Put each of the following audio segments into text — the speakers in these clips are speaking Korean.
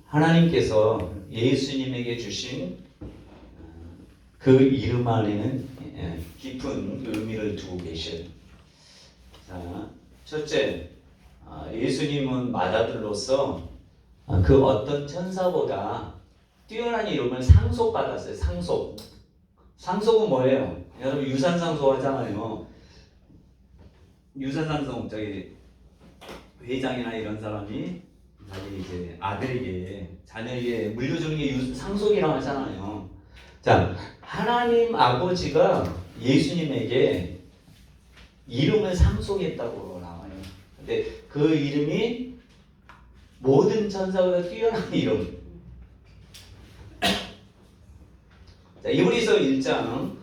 하나님께서 예수님에게 주신 그 이름 안에는 깊은 의미를 두고 계셔요. 자, 첫째, 예수님은 맏아들로서 그 어떤 천사보다 뛰어난 이름을 상속받았어요. 상속은 뭐예요? 여러분 유산상속 하잖아요. 유산상속 저기 회장이나 이런 사람이 자기 이제 아들에게 자녀에게 물려주는 게 상속이라고 하잖아요. 자, 하나님 아버지가 예수님에게 이름을 상속했다고 나와요. 근데 그 이름이 모든 천사보다 뛰어난 이름. 자, 이브리서 1장에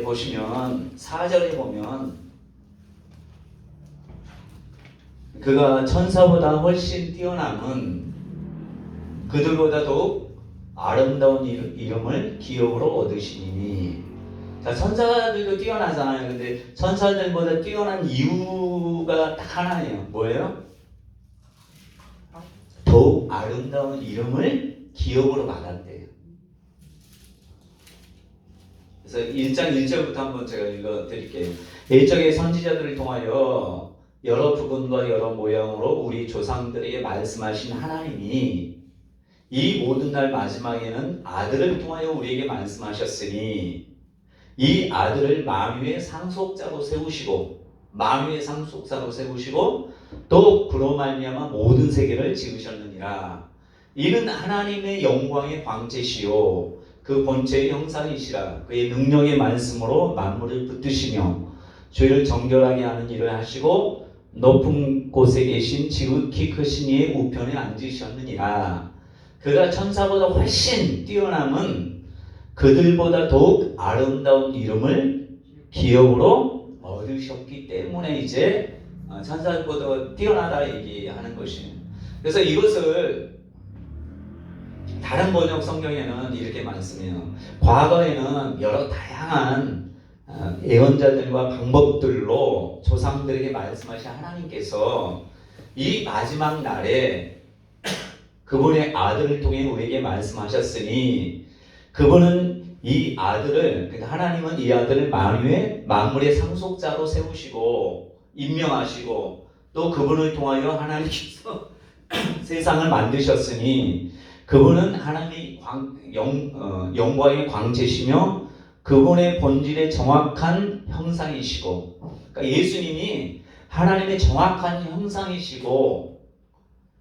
보시면 4절에 보면 그가 천사보다 훨씬 뛰어남은 그들보다 더욱 아름다운 이름을 기업으로 얻으시니. 자, 천사들도 뛰어나잖아요. 근데 천사들보다 뛰어난 이유가 딱 하나예요. 뭐예요? 더욱 아름다운 이름을 기업으로 받았대요. 그래서 1장 1절부터 한번 제가 읽어드릴게요. 일적의 선지자들을 통하여 여러 부분과 여러 모양으로 우리 조상들에게 말씀하신 하나님이 이 모든 날 마지막에는 아들을 통하여 우리에게 말씀하셨으니 이 아들을 만유의 상속자로 세우시고 또 그로 말미암아 모든 세계를 지으셨느니라. 이는 하나님의 영광의 광채시요 그 본체의 형상이시라. 그의 능력의 말씀으로 만물을 붙드시며 죄를 정결하게 하는 일을 하시고 높은 곳에 계신 지극히 크신 이의 우편에 앉으셨느니라. 그가 천사보다 훨씬 뛰어남은 그들보다 더욱 아름다운 이름을 기업으로 얻으셨기 때문에 이제 천사들보다 뛰어나다 얘기하는 것이에요. 그래서 이것을 다른 번역 성경에는 이렇게 말씀해요. 과거에는 여러 다양한 예언자들과 방법들로 조상들에게 말씀하신 하나님께서 이 마지막 날에 그분의 아들을 통해 우리에게 말씀하셨으니 그분은 이 아들을, 그러니까 하나님은 이 아들을 만물의 상속자로 세우시고 임명하시고 또 그분을 통하여 하나님께서 세상을 만드셨으니 그분은 하나님의 영광의 광채시며 그분의 본질의 정확한 형상이시고, 그러니까 예수님이 하나님의 정확한 형상이시고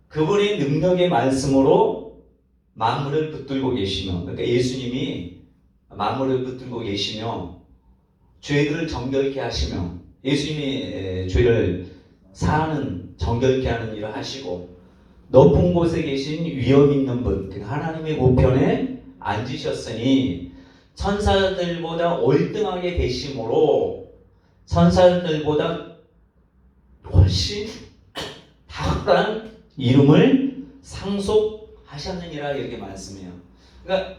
그분의 능력의 말씀으로 만물을 붙들고 계시며, 그러니까 예수님이 만물을 붙들고 계시며 죄들을 정결케 하시며 예수님이 죄를 사하는 정결케 하는 일을 하시고 높은 곳에 계신 위엄 있는 분, 그러니까 하나님의 우편에 앉으셨으니 천사들보다 월등하게 되심으로 천사들보다 훨씬 탁월한 이름을 상속하셨느니라 이렇게 말씀해요. 그러니까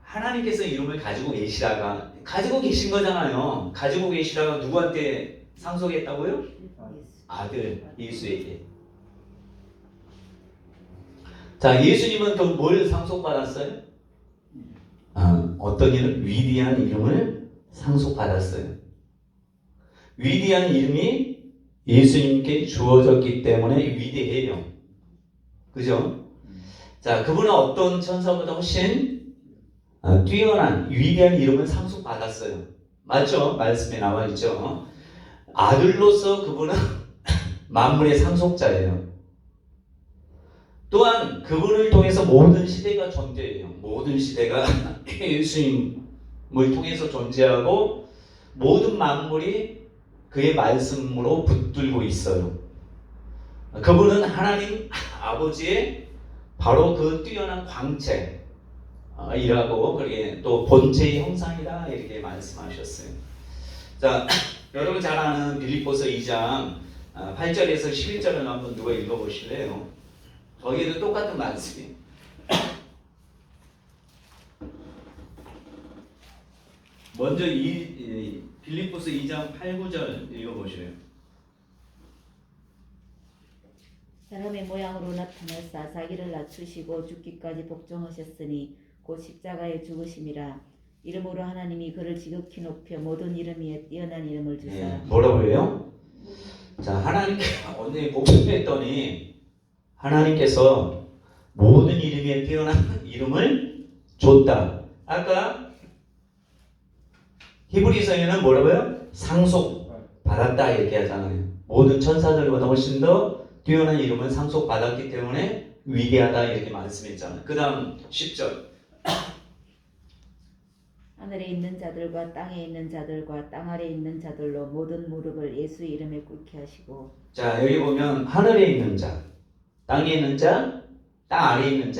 하나님께서 이름을 가지고 계신 거잖아요. 가지고 계시다가 누구한테 상속했다고요? 아들 예수에게. 자, 예수님은 또 뭘 상속받았어요? 어떤 이름? 위대한 이름을 상속받았어요. 위대한 이름이 예수님께 주어졌기 때문에 위대해요. 그죠? 자, 그분은 어떤 천사보다 훨씬 뛰어난 위대한 이름을 상속받았어요. 맞죠? 말씀에 나와 있죠. 아들로서 그분은 만물의 상속자예요. 또한 그분을 통해서 모든 시대가 존재해요. 모든 시대가 예수님을 통해서 존재하고 모든 만물이 그의 말씀으로 붙들고 있어요. 그분은 하나님 아버지의 바로 그 뛰어난 광채이라고 그렇게 또 본체의 형상이다 이렇게 말씀하셨어요. 자, 여러분 잘 아는 빌립보서 2장 8절에서 11절을 한번 누가 읽어보실래요? 거기에도 똑같은 말씀이에요. 먼저 빌립보서 2장 8, 9절 읽어보세요. 사람의 모양으로 나타나사 자기를 낮추시고 죽기까지 복종하셨으니 곧 십자가에 죽으심이라. 이름으로 하나님이 그를 지극히 높여 모든 이름 위에 뛰어난 이름을 주사. 예, 뭐라고 해요? 자, 하나님께 언제 복종했더니 하나님께서 모든 이름 위에 뛰어난 이름을 줬다. 아까 히브리서에는 뭐라고요? 상속 받았다 이렇게 하잖아요. 모든 천사들보다 훨씬 더 뛰어난 이름은 상속 받았기 때문에 위대하다 이렇게 말씀했잖아요. 그 다음 10절. 하늘에 있는 자들과 땅에 있는 자들과 땅 아래에 있는 자들로 모든 무릎을 예수 이름에 꿇게 하시고. 자, 여기 보면 하늘에 있는 자, 땅에 있는 자, 땅 아래에 있는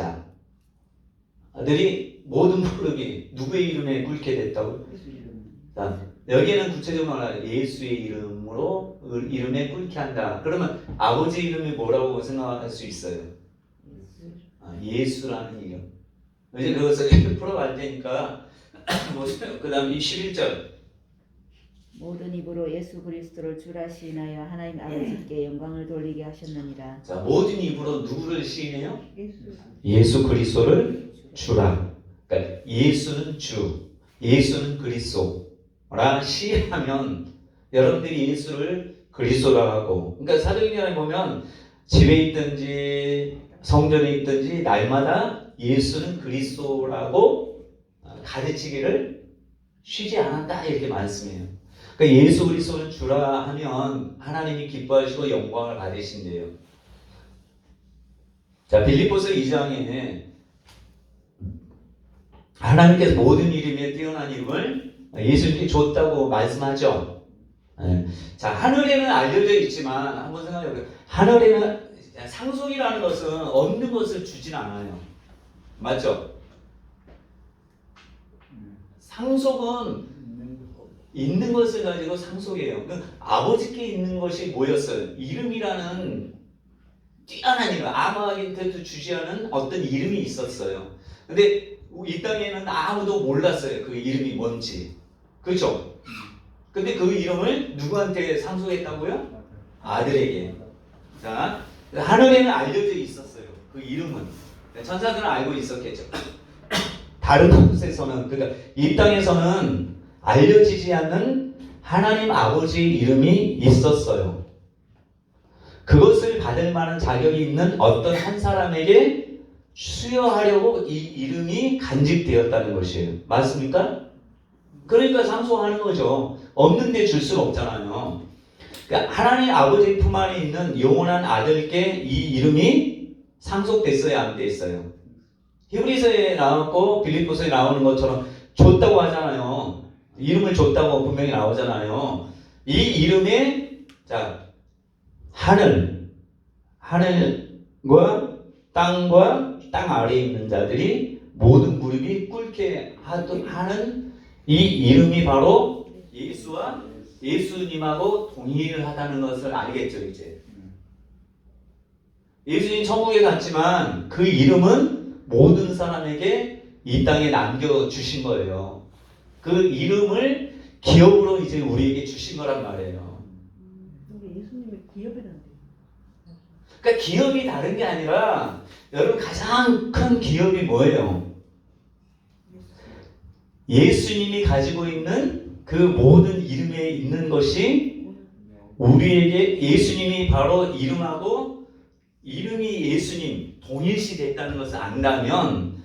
자들이 모든 무릎이 누구의 이름에 꿇게 됐다고요? 자, 여기에는 구체적으로 말하면 예수의 이름으로 이름에 꿇게 한다. 그러면 아버지 이름이 뭐라고 생각할 수 있어요? 예수라는 이름. 이제 그것을 풀어갈 테니까 보세요. 그 다음 21절. 모든 입으로 예수 그리스도를 주라 시인하여 하나님 아버지께 영광을 돌리게 하셨느니라. 자, 모든 입으로 누구를 시인해요? 예수 그리스도를 주라. 그러니까 예수는 주, 예수는 그리스도라 시인하면 여러분들이 예수를 그리스도라 하고. 그러니까 사도행전에 보면 집에 있든지 성전에 있든지 날마다 예수는 그리스도라고 가르치기를 쉬지 않았다 이렇게 말씀해요. 그러니까 예수 그리스도를 주라 하면 하나님이 기뻐하시고 영광을 받으신대요. 자, 빌립보서 2장에 하나님께서 모든 이름에 뛰어난 이름을 예수님께 줬다고 말씀하죠. 자, 하늘에는 알려져 있지만 한번 생각해보세요. 하늘에는 상속이라는 것은 없는 것을 주진 않아요. 맞죠? 상속은 있는 것을 가지고 상속이에요. 아버지께 있는 것이 뭐였어요? 이름이라는 뛰어난 이름, 아무한테도 주지 않은 어떤 이름이 있었어요. 근데 이 땅에는 아무도 몰랐어요. 그 이름이 뭔지. 그렇죠? 근데 그 이름을 누구한테 상속했다고요? 아들에게. 자, 하늘에는 알려져 있었어요. 그 이름은. 천사들은 알고 있었겠죠. 다른 곳에서는, 그러니까 이 땅에서는 알려지지 않는 하나님 아버지 이름이 있었어요. 그것을 받을 만한 자격이 있는 어떤 한 사람에게 수여하려고 이 이름이 간직되었다는 것이에요. 맞습니까? 그러니까 상속하는 거죠. 없는데 줄 수는 없잖아요. 그러니까 하나님 아버지 품 안에 있는 영원한 아들께 이 이름이 상속됐어요, 안 됐어요? 히브리서에 나왔고 빌립보서에 나오는 것처럼 줬다고 하잖아요. 이름을 줬다고 분명히 나오잖아요. 이 이름에 자, 하늘과 땅과 땅 아래에 있는 자들이 모든 무릎이 꿇게 하는 이 이름이 바로 예수와 예수님하고 동일하다는 것을 알겠죠, 이제. 예수님 천국에 갔지만 그 이름은 모든 사람에게 이 땅에 남겨주신 거예요. 그 이름을 기업으로 이제 우리에게 주신 거란 말이에요. 예수님의 기업이라는 그러니까 기업이 다른 게 아니라 여러분 가장 큰 기업이 뭐예요? 예수님이 가지고 있는 그 모든 이름에 있는 것이 우리에게 예수님이 바로 이름하고 이름이 예수님 동일시 됐다는 것을 안다면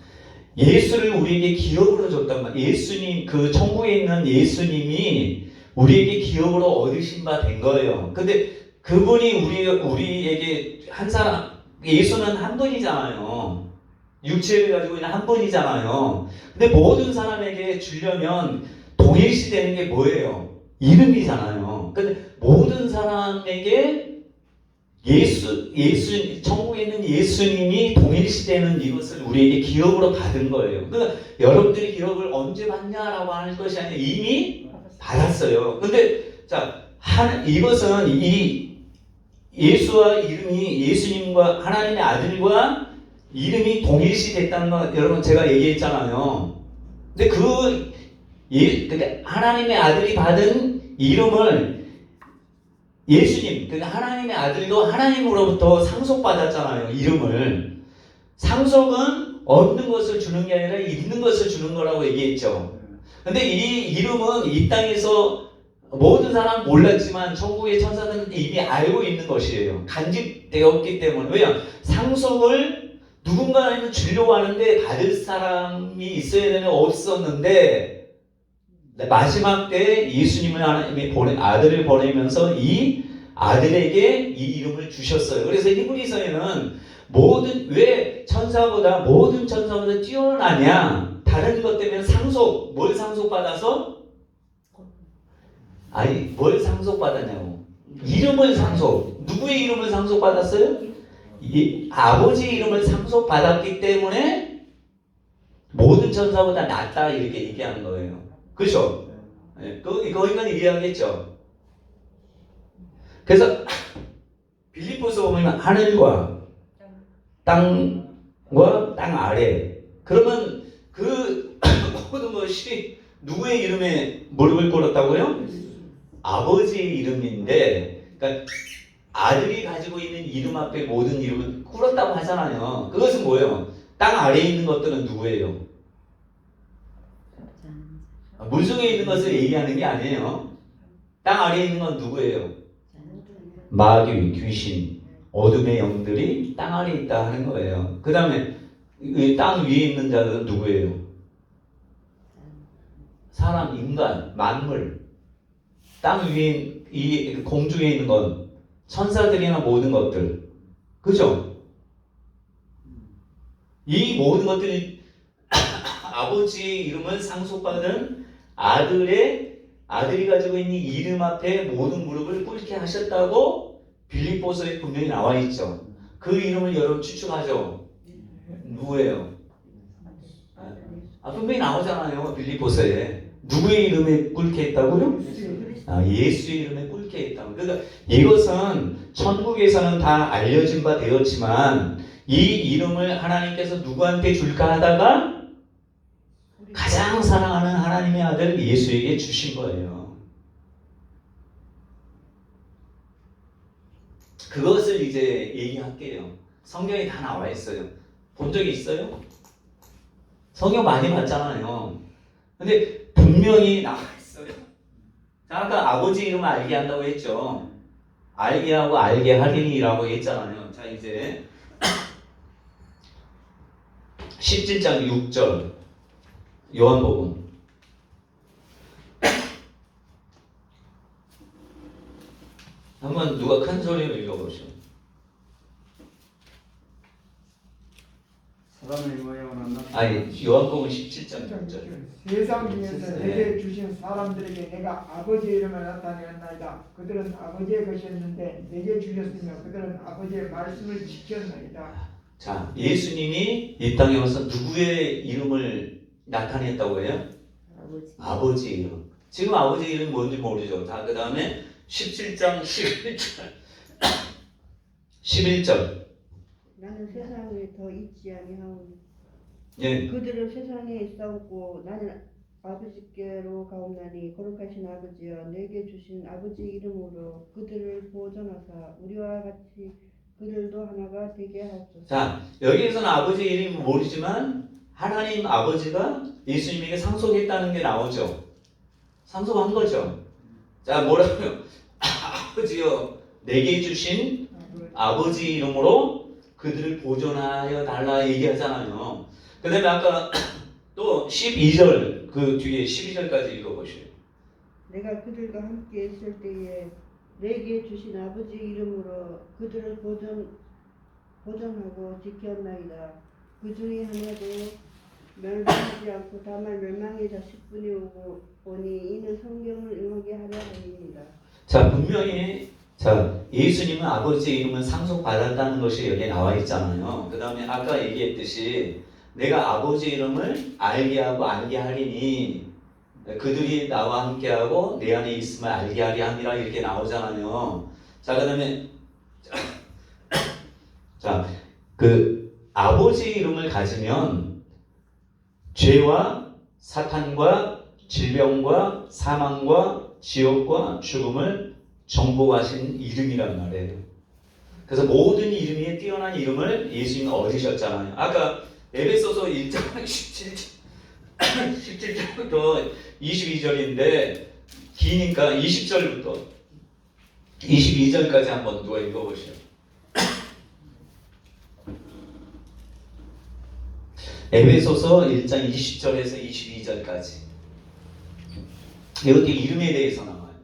예수를 우리에게 기업으로 줬단 말이에요. 예수님, 그 천국에 있는 예수님이 우리에게 기업으로 얻으신 바 된 거예요. 근데 그분이 우리에게 한 사람, 예수는 한 분이잖아요. 육체를 가지고 있는 한 분이잖아요. 근데 모든 사람에게 주려면 동일시 되는 게 뭐예요? 이름이잖아요. 근데 모든 사람에게 천국에 있는 예수님이 동일시되는 이것을 우리에게 기업으로 받은 거예요. 그러니까 여러분들이 기업을 언제 받냐라고 하는 것이 아니라 이미 받았어요. 근데 자, 이것은 이 예수와 이름이 예수님과 하나님의 아들과 이름이 동일시됐다는 거 여러분 제가 얘기했잖아요. 근데 그러니까 하나님의 아들이 받은 이름을 예수님, 그 하나님의 아들도 하나님으로부터 상속받았잖아요. 이름을. 상속은 없는 것을 주는 게 아니라 있는 것을 주는 거라고 얘기했죠. 근데 이 이름은 이 땅에서 모든 사람 몰랐지만 천국의 천사들은 이미 알고 있는 것이에요. 간직되었기 때문에. 왜냐? 상속을 누군가는 주려고 하는데 받을 사람이 있어야 되는 없었는데 마지막 때 예수님을 하나님이 아들을 보내면서 이 아들에게 이 이름을 주셨어요. 그래서 히브리서에는 모든 천사보다 뛰어나냐? 다른 것 때문에 뭘 상속받아서? 아니, 뭘 상속받았냐고. 이름을 누구의 이름을 상속받았어요? 아버지 이름을 상속받았기 때문에 모든 천사보다 낫다 이렇게 얘기하는 거예요. 그렇죠? 네, 거기까지 이해하겠죠? 그래서 빌립보서 보면 하늘과 땅과 땅 아래. 그러면 그 모든 것이 누구의 이름에 무릎을 꿇었다고요? 아버지의 이름인데, 그러니까 아들이 가지고 있는 이름 앞에 모든 이름을 꿇었다고 하잖아요. 그것은 뭐예요? 땅 아래에 있는 것들은 누구예요? 물속에 있는 것을 얘기하는 게 아니에요. 땅 아래에 있는 건 누구예요? 마귀, 귀신, 어둠의 영들이 땅 아래에 있다 하는 거예요. 그 다음에 땅 위에 있는 자들은 누구예요? 사람, 인간, 만물. 땅 위에, 이 공중에 있는 건 천사들이나 모든 것들. 그죠? 이 모든 것들이 아버지의 이름을 상속받은 아들이 가지고 있는 이름 앞에 모든 무릎을 꿇게 하셨다고 빌립보서에 분명히 나와 있죠. 그 이름을 여러분 추측하죠. 누구예요? 분명히 나오잖아요. 빌립보서에. 누구의 이름에 꿇게 했다고요? 예수의 이름에 꿇게 했다고. 그러니까 이것은 천국에서는 다 알려진 바 되었지만 이 이름을 하나님께서 누구한테 줄까 하다가 가장 사랑하는 하나님의 아들 예수에게 주신 거예요. 그것을 이제 얘기할게요. 성경에 다 나와 있어요. 본 적이 있어요? 성경 많이 봤잖아요. 근데 분명히 나와 있어요. 자, 아까 아버지 이름을 알게 한다고 했죠. 알게 하고 알게 하리니라고 했잖아요. 자, 이제 17장 6절 요한복음. 한번 누가 큰 소리로 읽어보시오. 사람의 모양으로 나타나. 아니, 요한복음 17장 6절. 세상 중에서 내게 주신 사람들에게 내가 아버지의 이름을 나타내었나이다. 그들은 아버지의 것이었는데 내게 주셨으며 그들은 아버지의 말씀을 지켰나이다. 자, 예수님이 이 땅에 와서 누구의 이름을 나타냈다고 해요? 아버지 이름. 지금 아버지 이름이 뭔지 모르죠. 자, 그 다음에 17장 11절. 11절. 나는 세상에 더 있지 아니하오니 예. 그들은 세상에 있사오고 나는 아버지께로 가옵나니 거룩하신 아버지여 내게 주신 아버지 이름으로 그들을 보존하사 우리와 같이 그들도 하나가 되게 하소서. 자, 여기에서는 아버지 이름이 모르지만 하나님 아버지가 예수님에게 상속했다는 게 나오죠. 상속한 거죠. 자, 뭐라고요? 아버지여 내게 주신 아버지 이름으로 그들을 보존하여 달라 얘기하잖아요. 그 다음에 아까 또 12절 그 뒤에 12절까지 읽어보시오. 내가 그들과 함께 있을 때에 내게 주신 아버지 이름으로 그들을 보존하고 지켰나이다. 그 중에 하나도 멸망하지 않고 다만 멸망의 자식뿐이 오니 이는 성경을 응하게 하려 함입니다. 자, 분명히 예수님은 아버지의 이름을 상속받았다는 것이 여기에 나와 있잖아요. 그 다음에 아까 얘기했듯이 내가 아버지 이름을 알게 하고 알게 하리니 그들이 나와 함께하고 내 안에 있음을 알게 하리 함이라 이렇게 나오잖아요. 자, 그 다음에 그 아버지 이름을 가지면 죄와 사탄과 질병과 사망과 지옥과 죽음을 정복하신 이름이란 말이에요. 그래서 모든 이름 위에 뛰어난 이름을 예수님은 얻으셨잖아요. 아까 에베소서 1장 17절부터 22절인데 기니까 20절부터 22절까지 한번 누가 읽어보시죠. 에베소서 1장 20절에서 22절까지. 이것도 이름에 대해서 나와요.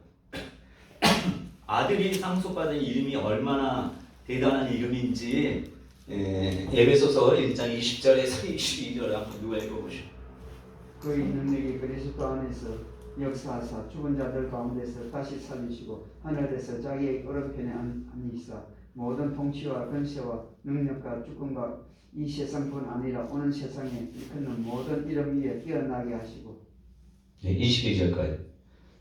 아들이 상속받은 이름이 얼마나 대단한 이름인지 에베소서 1장 20절에서 22절 한번 누가 읽어보시죠. 그의 능력이 그리스도 안에서 역사하사 죽은 자들 가운데서 다시 살리시고 하늘에서 자기의 오른편에 앉으시사 모든 통치와 권세와 능력과 주권과 이 세상뿐 아니라 오는 세상에 일컫는 모든 이름 위에 뛰어나게 하시고 22절까지.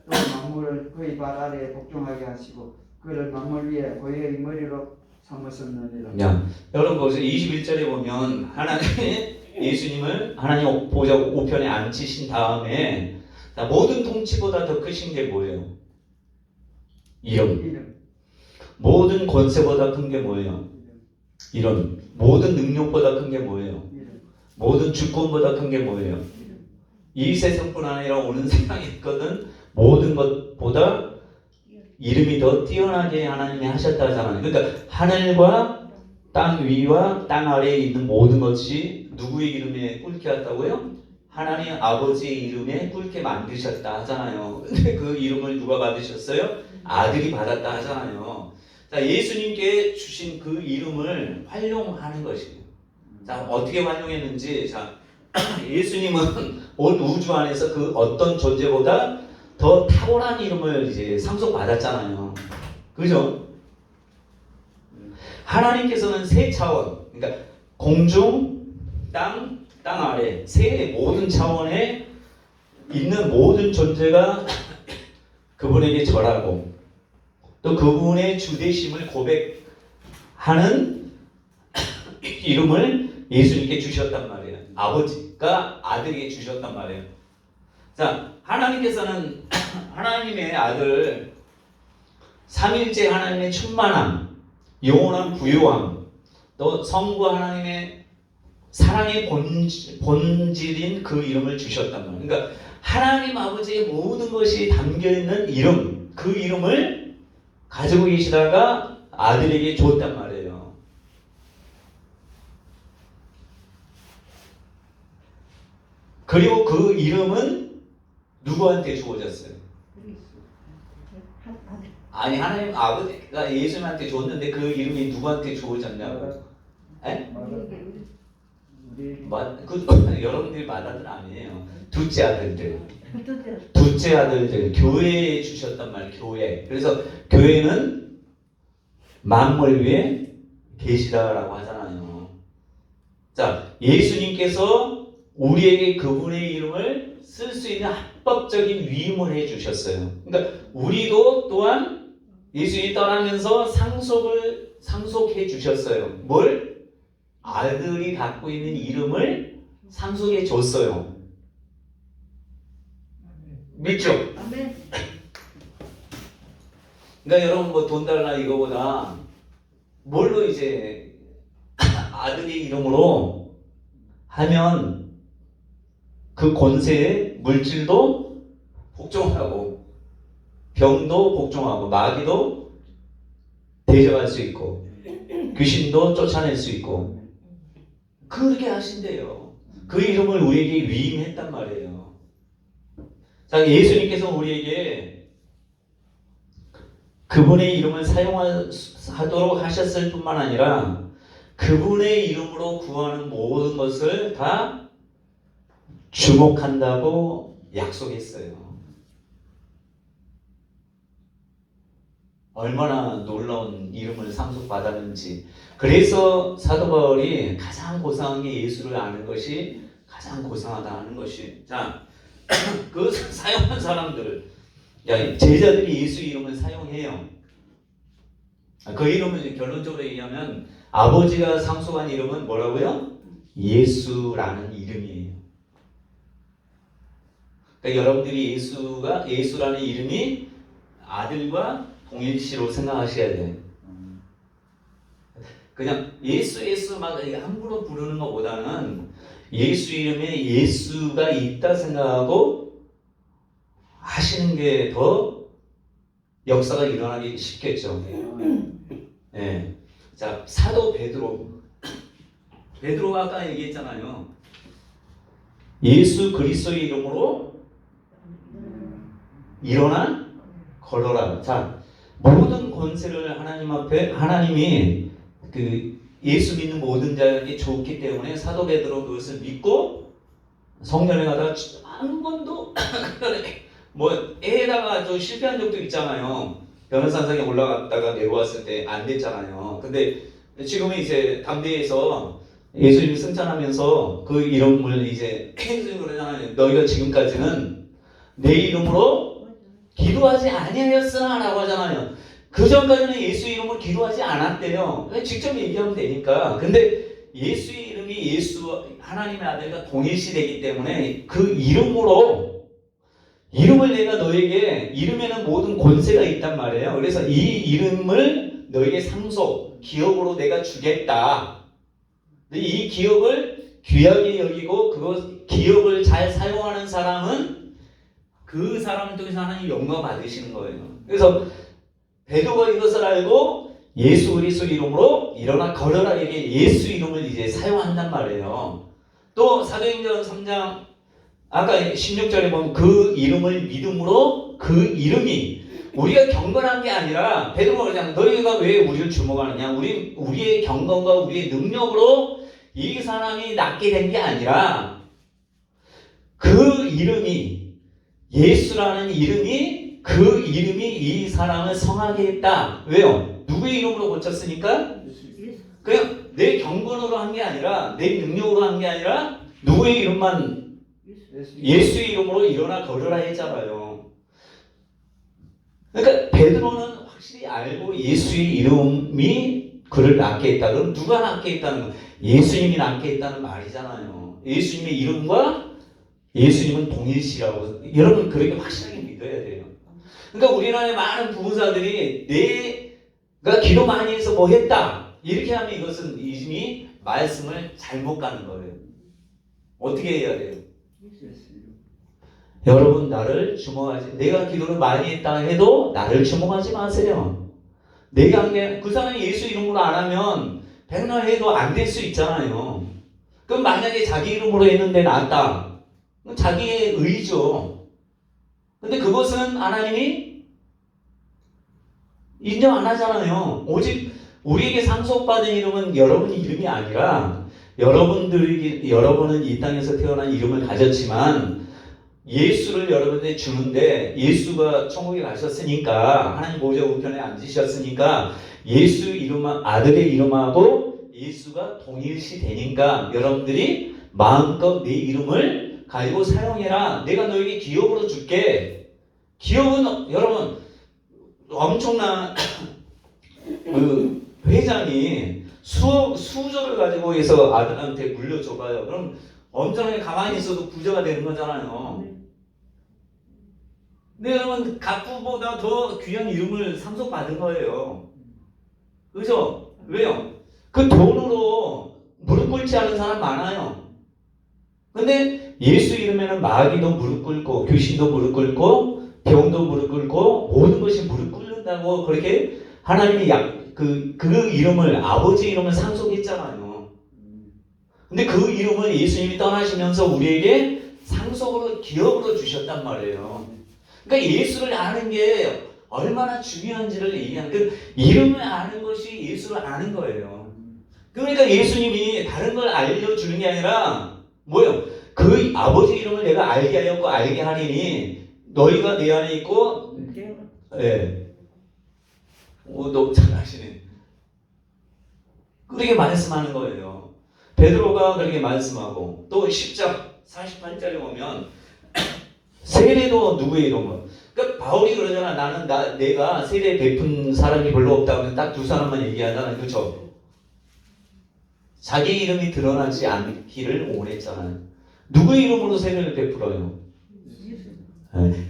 또 만물을 그의 발 아래에 복종하게 하시고 그를 만물 위에 고유의 머리로 삼으셨느니라. 여러분 보세요. 21절에 보면 하나님의 예수님을 하나님 보좌 우편에 앉히신 다음에 모든 통치보다 더 크신 게 뭐예요? 이름. 모든 권세보다 큰 게 뭐예요? 이름. 모든 능력보다 큰 게 뭐예요? 모든 주권보다 큰 게 뭐예요? 이 세상뿐 아니라 오는 세상에 있거든 모든 것보다 이름이 더 뛰어나게 하나님이 하셨다 하잖아요. 그러니까 하늘과 땅 위와 땅 아래에 있는 모든 것이 누구의 이름에 꿇게 했다고요? 하나님 아버지의 이름에 꿇게 만드셨다 하잖아요. 근데 그 이름을 누가 받으셨어요? 아들이 받았다 하잖아요. 자, 예수님께 주신 그 이름을 활용하는 것이에요. 자, 어떻게 활용했는지, 자, 예수님은 온 우주 안에서 그 어떤 존재보다 더 탁월한 이름을 이제 상속받았잖아요. 그죠? 하나님께서는 세 차원, 그러니까 공중, 땅 아래, 세 모든 차원에 있는 모든 존재가 그분에게 절하고 또 그분의 주되심을 고백하는 이름을 예수님께 주셨단 말이에요. 아버지가 아들에게 주셨단 말이에요. 자, 하나님께서는 하나님의 아들 삼일째 하나님의 충만함, 영원한 부요함, 또 성부와 하나님의 사랑의 본질인 그 이름을 주셨단 말이에요. 그러니까 하나님 아버지의 모든 것이 담겨있는 이름, 그 이름을 가지고 계시다가 아들에게 줬단 말이에요. 그리고 그 이름은 누구한테 주어졌어요? 아니, 하나님 아버지가 예수님한테 줬는데 그 이름이 누구한테 주어졌냐고? 에? 여러분들이 맏아들 아니에요. 둘째 아들들. 둘째 아들들 교회에 주셨단 말이에요. 교회. 그래서 교회는 만물 위에 계시다라고 하잖아요. 자, 예수님께서 우리에게 그분의 이름을 쓸 수 있는 합법적인 위임을 해주셨어요. 그러니까 우리도 또한 예수님이 떠나면서 상속해 주셨어요. 뭘? 아들이 갖고 있는 이름을 상속해 줬어요. 믿죠? 아멘. 그러니까 여러분 뭐 돈 달라 이거보다 뭘로 이제 아들의 이름으로 하면 그 권세에 물질도 복종하고 병도 복종하고 마귀도 대적할 수 있고 귀신도 쫓아낼 수 있고 그렇게 하신대요. 그 이름을 우리에게 위임했단 말이에요. 자, 예수님께서 우리에게 그분의 이름을 사용하도록 하셨을 뿐만 아니라 그분의 이름으로 구하는 모든 것을 다 주목한다고 약속했어요. 얼마나 놀라운 이름을 상속받았는지. 그래서 사도 바울이 가장 고상한 게 예수를 아는 것이 가장 고상하다 하는 것이. 자, 그 사용한 사람들, 제자들이 예수 이름을 사용해요. 그 이름은 결론적으로 얘기하면 아버지가 상속한 이름은 뭐라고요? 예수라는 이름이에요. 그러니까 여러분들이 예수라는 이름이 아들과 동일시로 생각하셔야 돼. 그냥 예수 예수 막 함부로 부르는 것보다는 예수 이름에 예수가 있다 생각하고 하시는 게 더 역사가 일어나기 쉽겠죠. 예. 자, 사도 베드로가 아까 얘기했잖아요. 예수 그리스도의 이름으로 일어나 걸어라. 자, 모든 권세를 하나님 앞에 하나님이 그 예수 믿는 모든 자에게 줬기 때문에 사도 베드로 그것을 믿고 성전에 가다가 한 번도 뭐 애에다가 좀 실패한 적도 있잖아요. 변호산상에 올라갔다가 내려왔을 때 안 됐잖아요. 근데 지금은 이제 담대에서 예수님 승천하면서 그 이름을 이제 예수님 그러잖아요. 너희가 지금까지는 내 이름으로 기도하지 아니하였으나 라고 하잖아요. 그 전까지는 예수 이름으로 기도하지 않았대요. 직접 얘기하면 되니까. 근데 예수의 이름이 예수 하나님의 아들과 동일시되기 때문에 그 이름을 내가 너에게 이름에는 모든 권세가 있단 말이에요. 그래서 이 이름을 너에게 상속 기업으로 내가 주겠다. 이 기업을 귀하게 여기고 그 기업을 잘 사용하는 사람은 그 사람을 통해서 하나님 영광 받으시는 거예요. 그래서 베드로가 이것을 알고 예수 그리스도 이름으로 일어나 걸어라 이게 예수 이름을 이제 사용한단 말이에요. 또 사도행전 3장 아까 16절에 보면 그 이름을 믿음으로 그 이름이 우리가 경건한 게 아니라 베드로가 그러잖아. 너희가 왜 우리를 주목하느냐? 우리의 경건과 우리의 능력으로 이 사람이 낫게 된 게 아니라 그 이름이 예수라는 이름이 그 이름이 이 사람을 성하게 했다. 왜요? 누구의 이름으로 고쳤으니까? 그냥 내 경건으로 한 게 아니라 내 능력으로 한 게 아니라 누구의 이름만 예수의 이름으로 일어나 걸으라 했잖아요. 그러니까 베드로는 확실히 알고 예수의 이름이 그를 낫게 했다. 그럼 누가 낫게 했다는 거예요? 예수님이 낫게 했다는 말이잖아요. 예수님의 이름과 예수님은 동일시라고 여러분 그렇게 확실하게 믿어야 돼요. 그러니까 우리나라의 많은 부부사들이 내가 기도 많이 해서 뭐 했다 이렇게 하면 이것은 이미 말씀을 잘못 가는 거예요. 어떻게 해야 돼요? 여러분 나를 주목하지 내가 기도를 많이 했다 해도 나를 주목하지 마세요. 내가 한 게 그 사람이 예수 이름으로 안 하면 백날 해도 안 될 수 있잖아요. 그럼 만약에 자기 이름으로 했는데 낫다. 그럼 자기의 의죠. 근데 그것은 하나님이 인정 안 하잖아요. 오직 우리에게 상속받은 이름은 여러분 이름이 아니라 여러분은 이 땅에서 태어난 이름을 가졌지만 예수를 여러분들이 주는데 예수가 천국에 가셨으니까 하나님 보좌 우편에 앉으셨으니까 예수 이름 아들의 이름하고 예수가 동일시 되니까 여러분들이 마음껏 내 이름을 가지고 사용해라. 내가 너에게 기업으로 줄게. 기업은 여러분 엄청난 그 회장이 수조를 가지고 해서 아들한테 물려줘봐요. 그럼 엄청나게 가만히 있어도 부자가 되는 거잖아요. 근데 여러분 갑부보다 더 귀한 이름을 상속받은 거예요. 그죠? 왜요? 그 돈으로 무릎 꿇지 않은 사람 많아요. 근데 예수 이름에는 마귀도 무릎 꿇고 귀신도 무릎 꿇고 병도 무릎 꿇고 모든 것이 무릎 꿇는다고 그렇게 하나님이 그 이름을 아버지 이름을 상속했잖아요. 근데 그 이름을 예수님이 떠나시면서 우리에게 상속으로 기업으로 주셨단 말이에요. 그러니까 예수를 아는 게 얼마나 중요한지를 얘기하는 그 이름을 아는 것이 예수를 아는 거예요. 그러니까 예수님이 다른 걸 알려주는 게 아니라 뭐예요? 그 아버지 이름을 내가 알게 하였고 알게 하리니 너희가 내 안에 있고 예. 너무 잘하시네. 그렇게 말씀하는 거예요. 베드로가 그렇게 말씀하고 또 10장 48절에 보면 세례도 누구의 이름으로? 그러니까 바울이 그러잖아. 내가 세례 베푼 사람이 별로 없다고 하면 딱 두 사람만 얘기하잖아요. 그렇죠? 자기 이름이 드러나지 않기를 원했잖아요. 누구의 이름으로 세례를 베풀어요?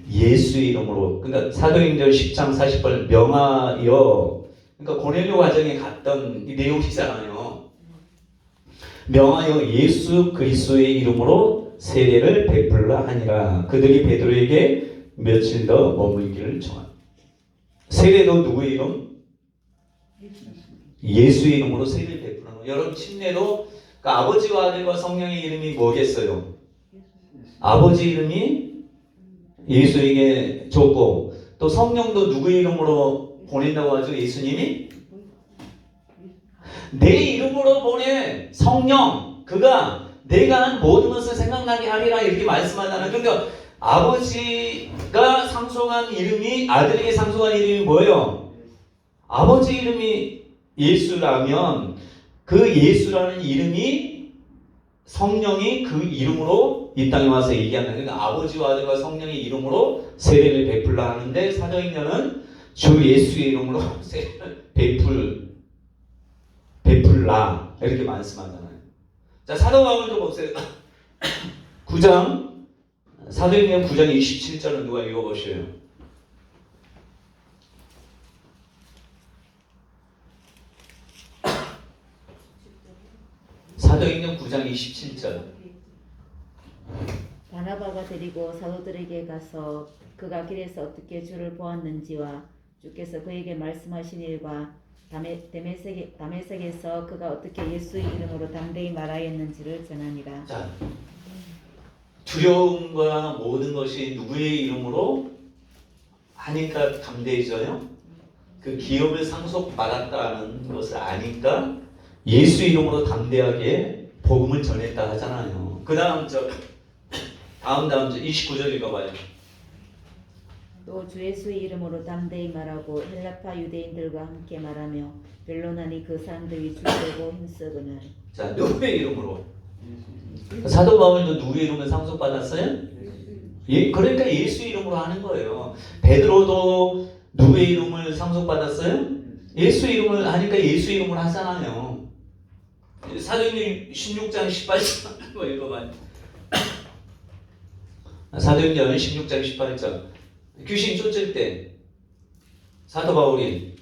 예수의 이름으로. 그러니까 사도행전 10장 40절 명하여, 그러니까 고넬료 과정에 갔던 이 내용이잖아요. 명하여 예수 그리스도의 이름으로 세례를 베풀라 하니라. 그들이 베드로에게 며칠 더 머물기를 청한. 세례도 누구의 이름? 예수의 이름으로 세례를 베푸는 거예요. 여러분 침례도 그러니까 아버지와 아들과 성령의 이름이 뭐겠어요? 아버지 이름이 예수에게 줬고, 또 성령도 누구의 이름으로 보낸다고 하죠? 예수님이 내 이름으로 보내 성령, 그가 내가 한 모든 것을 생각나게 하리라 이렇게 말씀하잖아요. 그러니까 아버지가 상속한 이름이, 아들에게 상속한 이름이 뭐예요? 아버지 이름이 예수라면 그 예수라는 이름이 성령이 그 이름으로 이 땅에 와서 얘기하는, 그러니까 아버지와 아들과 성령의 이름으로 세례를 베풀라 하는데, 사도행전은 주 예수의 이름으로 세례를 베풀라 이렇게 말씀하잖아요. 자, 사도 바울도 보세요. 9장, 사도행전 9장 27절은 누가 읽어보셔요? 사도행전 9장 27절. 바나바가 데리고 사도들에게 가서 그가 길에서 어떻게 주를 보았는지와 주께서 그에게 말씀하신 일과 다메섹에서 그가 어떻게 예수의 이름으로 담대히 말하였는지를 전하니라. 자, 두려움과 모든 것이 누구의 이름으로 하니까 담대해져요? 그 기업을 상속받았다는 것을 아니까 예수 이름으로 담대하게 복음을 전했다 하잖아요. 그 다음 다음 29절 읽어봐요. 또 주 예수의 이름으로 담대히 말하고 헬라파 유대인들과 함께 말하며 변론하니 그 사람들이 주려고 힘쓰거늘. 자, 누구의 이름으로? 사도 바울도 누구의 이름을 상속받았어요? 예, 그러니까 예수 이름으로 하는 거예요. 베드로도 누구의 이름을 상속받았어요? 예수 이름을 하니까 예수 이름을 하잖아요. 사도행전 16장 18절 뭐 읽어봐요. 사도행전 16장 18절. 귀신 쫓을 때 사도 바울이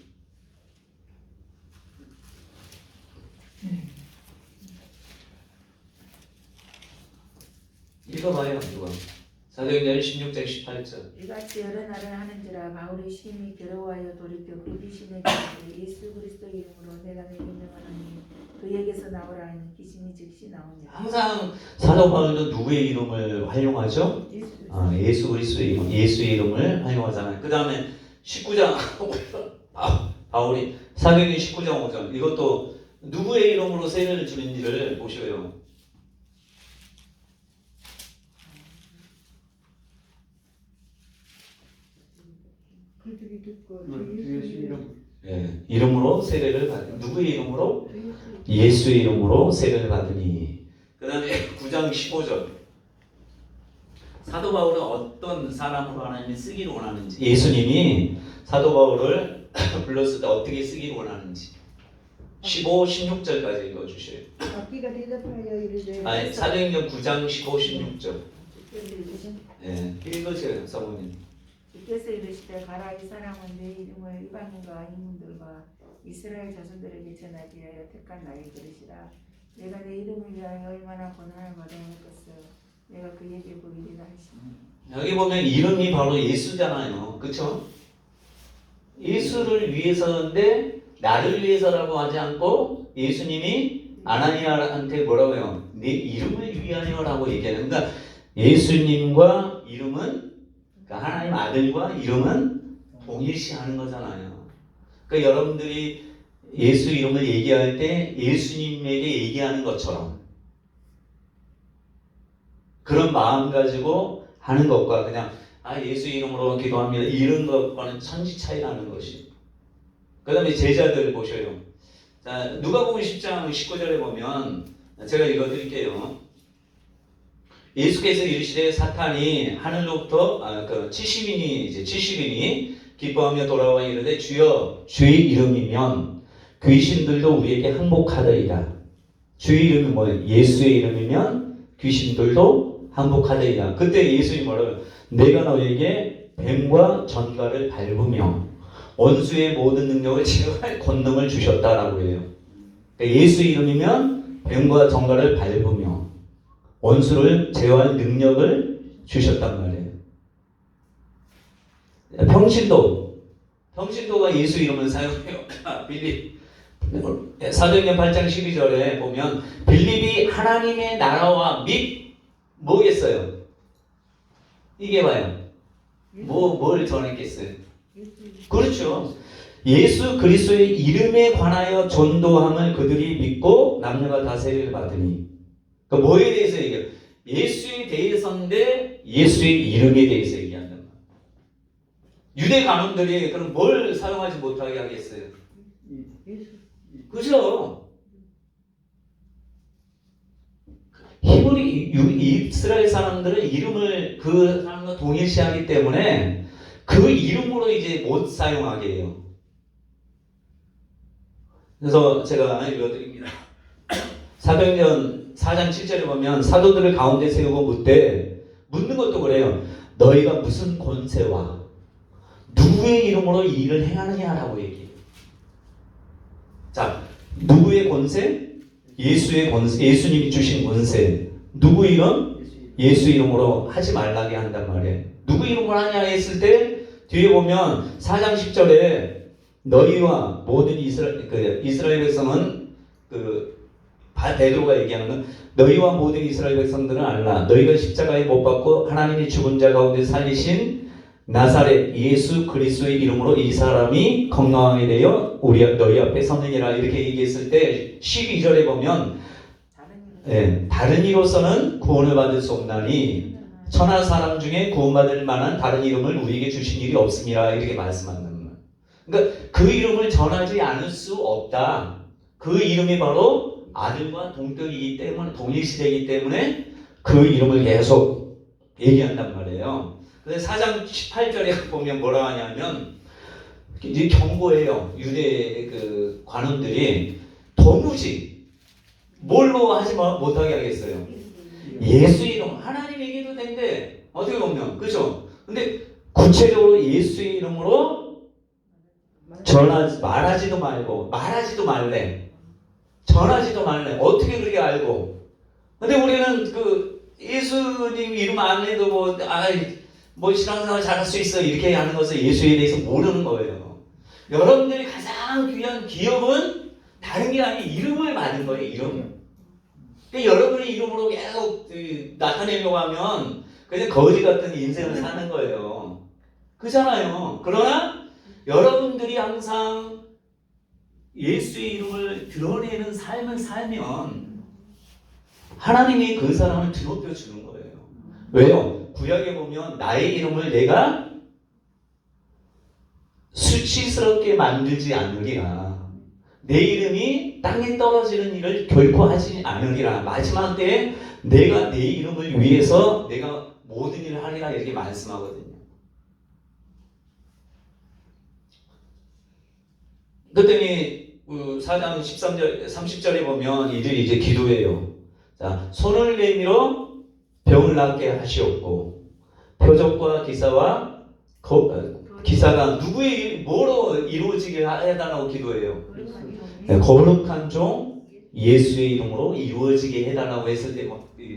읽어봐요. 누가? 사도행전 16장 18절. 이같이 여러 날을 하는지라 바울이 심히 괴로워하여 돌이켜 그 귀신에게 예수 그리스도 이름으로 내가 내게 명하노니 그에게서 나오라 하니 귀신이 즉시 나오니라. 항상 사도 바울도 누구의 이름을 활용하죠? 예수 그리스도의 이름, 예수의 이름을 활용하잖아요. 그 다음에 19장 바울이 사도행전 19장 5절, 이것도 누구의 이름으로 세례를 주는지를 보셔요. 그들이 듣고 주 예수 이름. 예, 이름으로 세례를 받으니. 누구의 이름으로? 예수의 이름으로 세례를 받으니. 그 다음에 9장 15절. 사도 바울은 어떤 사람으로 하나님이 쓰기를 원하는지, 예수님이 사도 바울을 불렀을 때 어떻게 쓰기를 원하는지 15, 16절까지 읽어주셔요. 악기가 대답하여 이르되 사도행전 9장 15, 16절. 예, 읽으세요, 사모님. 주께서 이르시되 가라 이 사람은 내 이름을 이방인과 이민들과 이스라엘 자손들에게 전하기 위하여 택한 나의 그릇이라. 내가 내 이름을 위하여 얼마나 고난을 받아야 겠어. 내가 그에게 보이리라 하시니. 여기 보면 이름이 바로 예수잖아요. 그렇죠? 예수를 위해서인데 나를 위해서라고 하지 않고 예수님이 아나니아한테 뭐라고 해요? 내 이름을 위하여라고 얘기하는. 그러니까 예수님과 이름은, 그러니까 하나님 아들과 이름은 동일시하는 거잖아요. 그러니까 여러분들이 예수 이름을 얘기할 때 예수님에게 얘기하는 것처럼 그런 마음 가지고 하는 것과 그냥 예수 이름으로 기도합니다 이런 것과는 천지 차이라는 것이. 그 다음에 제자들 보셔요. 자, 누가복음 10장 19절에 보면 제가 읽어드릴게요. 예수께서 이르시되 사탄이 하늘로부터 70인이 기뻐하며 돌아와 이르되 주여 주의 이름이면 귀신들도 우리에게 항복하더이다. 주의 이름이 뭐예요? 예수의 이름이면 귀신들도 항복하되이다. 그때 예수님이 뭐라고요? 내가 너에게 뱀과 전갈을 밟으며 원수의 모든 능력을 제어할 권능을 주셨다라고 해요. 그러니까 예수 이름이면 뱀과 전갈을 밟으며 원수를 제어할 능력을 주셨단 말이에요. 평신도가 예수 이름을 사용해요. 빌립 사도행전 8장 12절에 보면 빌립이 하나님의 나라와 및 뭐겠어요? 이게 봐요. 뭘 전했겠어요? 그렇죠. 예수 그리스도의 이름에 관하여 전도함을 그들이 믿고 남녀가 다 세례를 받으니. 그러니까 뭐에 대해서 얘기해요? 예수에 대해서인데 예수의 이름에 대해서 얘기한단 말이에요. 유대 간원들이 그럼 뭘 사용하지 못하게 하겠어요? 그죠? 이스라엘 사람들은 이름을 그 사람과 동일시하기 때문에 그 이름으로 이제 못 사용하게 해요. 그래서 제가 읽어드립니다. 사도행전 4장 7절에 보면 사도들을 가운데 세우고 묻는 것도 그래요. 너희가 무슨 권세와 누구의 이름으로 이 일을 행하느냐라고 얘기해요. 자, 누구의 권세? 예수의 권세, 예수님이 주신 권세. 누구 이름? 예수 이름으로 하지 말라게 한단 말이에요. 누구 이름으로 하냐 했을 때 뒤에 보면 4장 10절에 너희와 모든 이스라엘 백성은 베드로가 얘기하는 건 너희와 모든 이스라엘 백성들은 알라. 너희가 십자가에 못 박고 하나님이 죽은 자 가운데 살리신 나사렛 예수 그리스도의 이름으로 이 사람이 건강하게 되어 너희 앞에 섰느니라 이렇게 얘기했을 때 12절에 보면 다른 이로서는 구원을 받을 수 없나니 천하 사람 중에 구원받을 만한 다른 이름을 우리에게 주신 일이 없음이라 이렇게 말씀한단 말이에요. 그러니까 그 이름을 전하지 않을 수 없다. 그 이름이 바로 아들과 동격이기 때문에 동일시되기 때문에 그 이름을 계속 얘기한단 말이에요. 그래서 4장 18절에 보면 뭐라 하냐면 이제 경고해요. 유대 관원들이 도무지 뭘로 하지 못하게 하겠어요. 예수 이름 하나님 얘기도 되는데 어떻게 보면 그렇죠. 근데 구체적으로 예수의 이름으로 말하지도 말래. 전하지도 말래. 어떻게 그렇게 알고? 근데 우리는 예수님 이름 안 해도 신앙생활 잘할 수 있어 이렇게 하는 것을 예수에 대해서 모르는 거예요. 여러분들이 가장 귀한 기업은 다른 게 아니라 이름을 받은 거예요. 이름. 그러니까 여러분의 이름으로 계속 나타내려고 하면 그냥 거지 같은 인생을 사는 거예요. 그렇잖아요. 그러나 여러분들이 항상 예수의 이름을 드러내는 삶을 살면 하나님이 그 사람을 드높여 주는 거예요. 왜요? 구약에 보면 나의 이름을 내가 수치스럽게 만들지 않으리라. 내 이름이 땅에 떨어지는 일을 결코 하지 않으리라. 마지막 때에 내가 내 이름을 위해서 내가 모든 일을 하리라 이렇게 말씀하거든요. 그랬더니 4장 13절, 30절에 보면 이들이 이제 기도해요. 자, 손을 내밀어 병을 낫게 하시옵고 표적과 기사가 뭐로 이루어지게 해달라고 기도해요. 거룩한 종 예수의 이름으로 이루어지게 해달라고 했을 때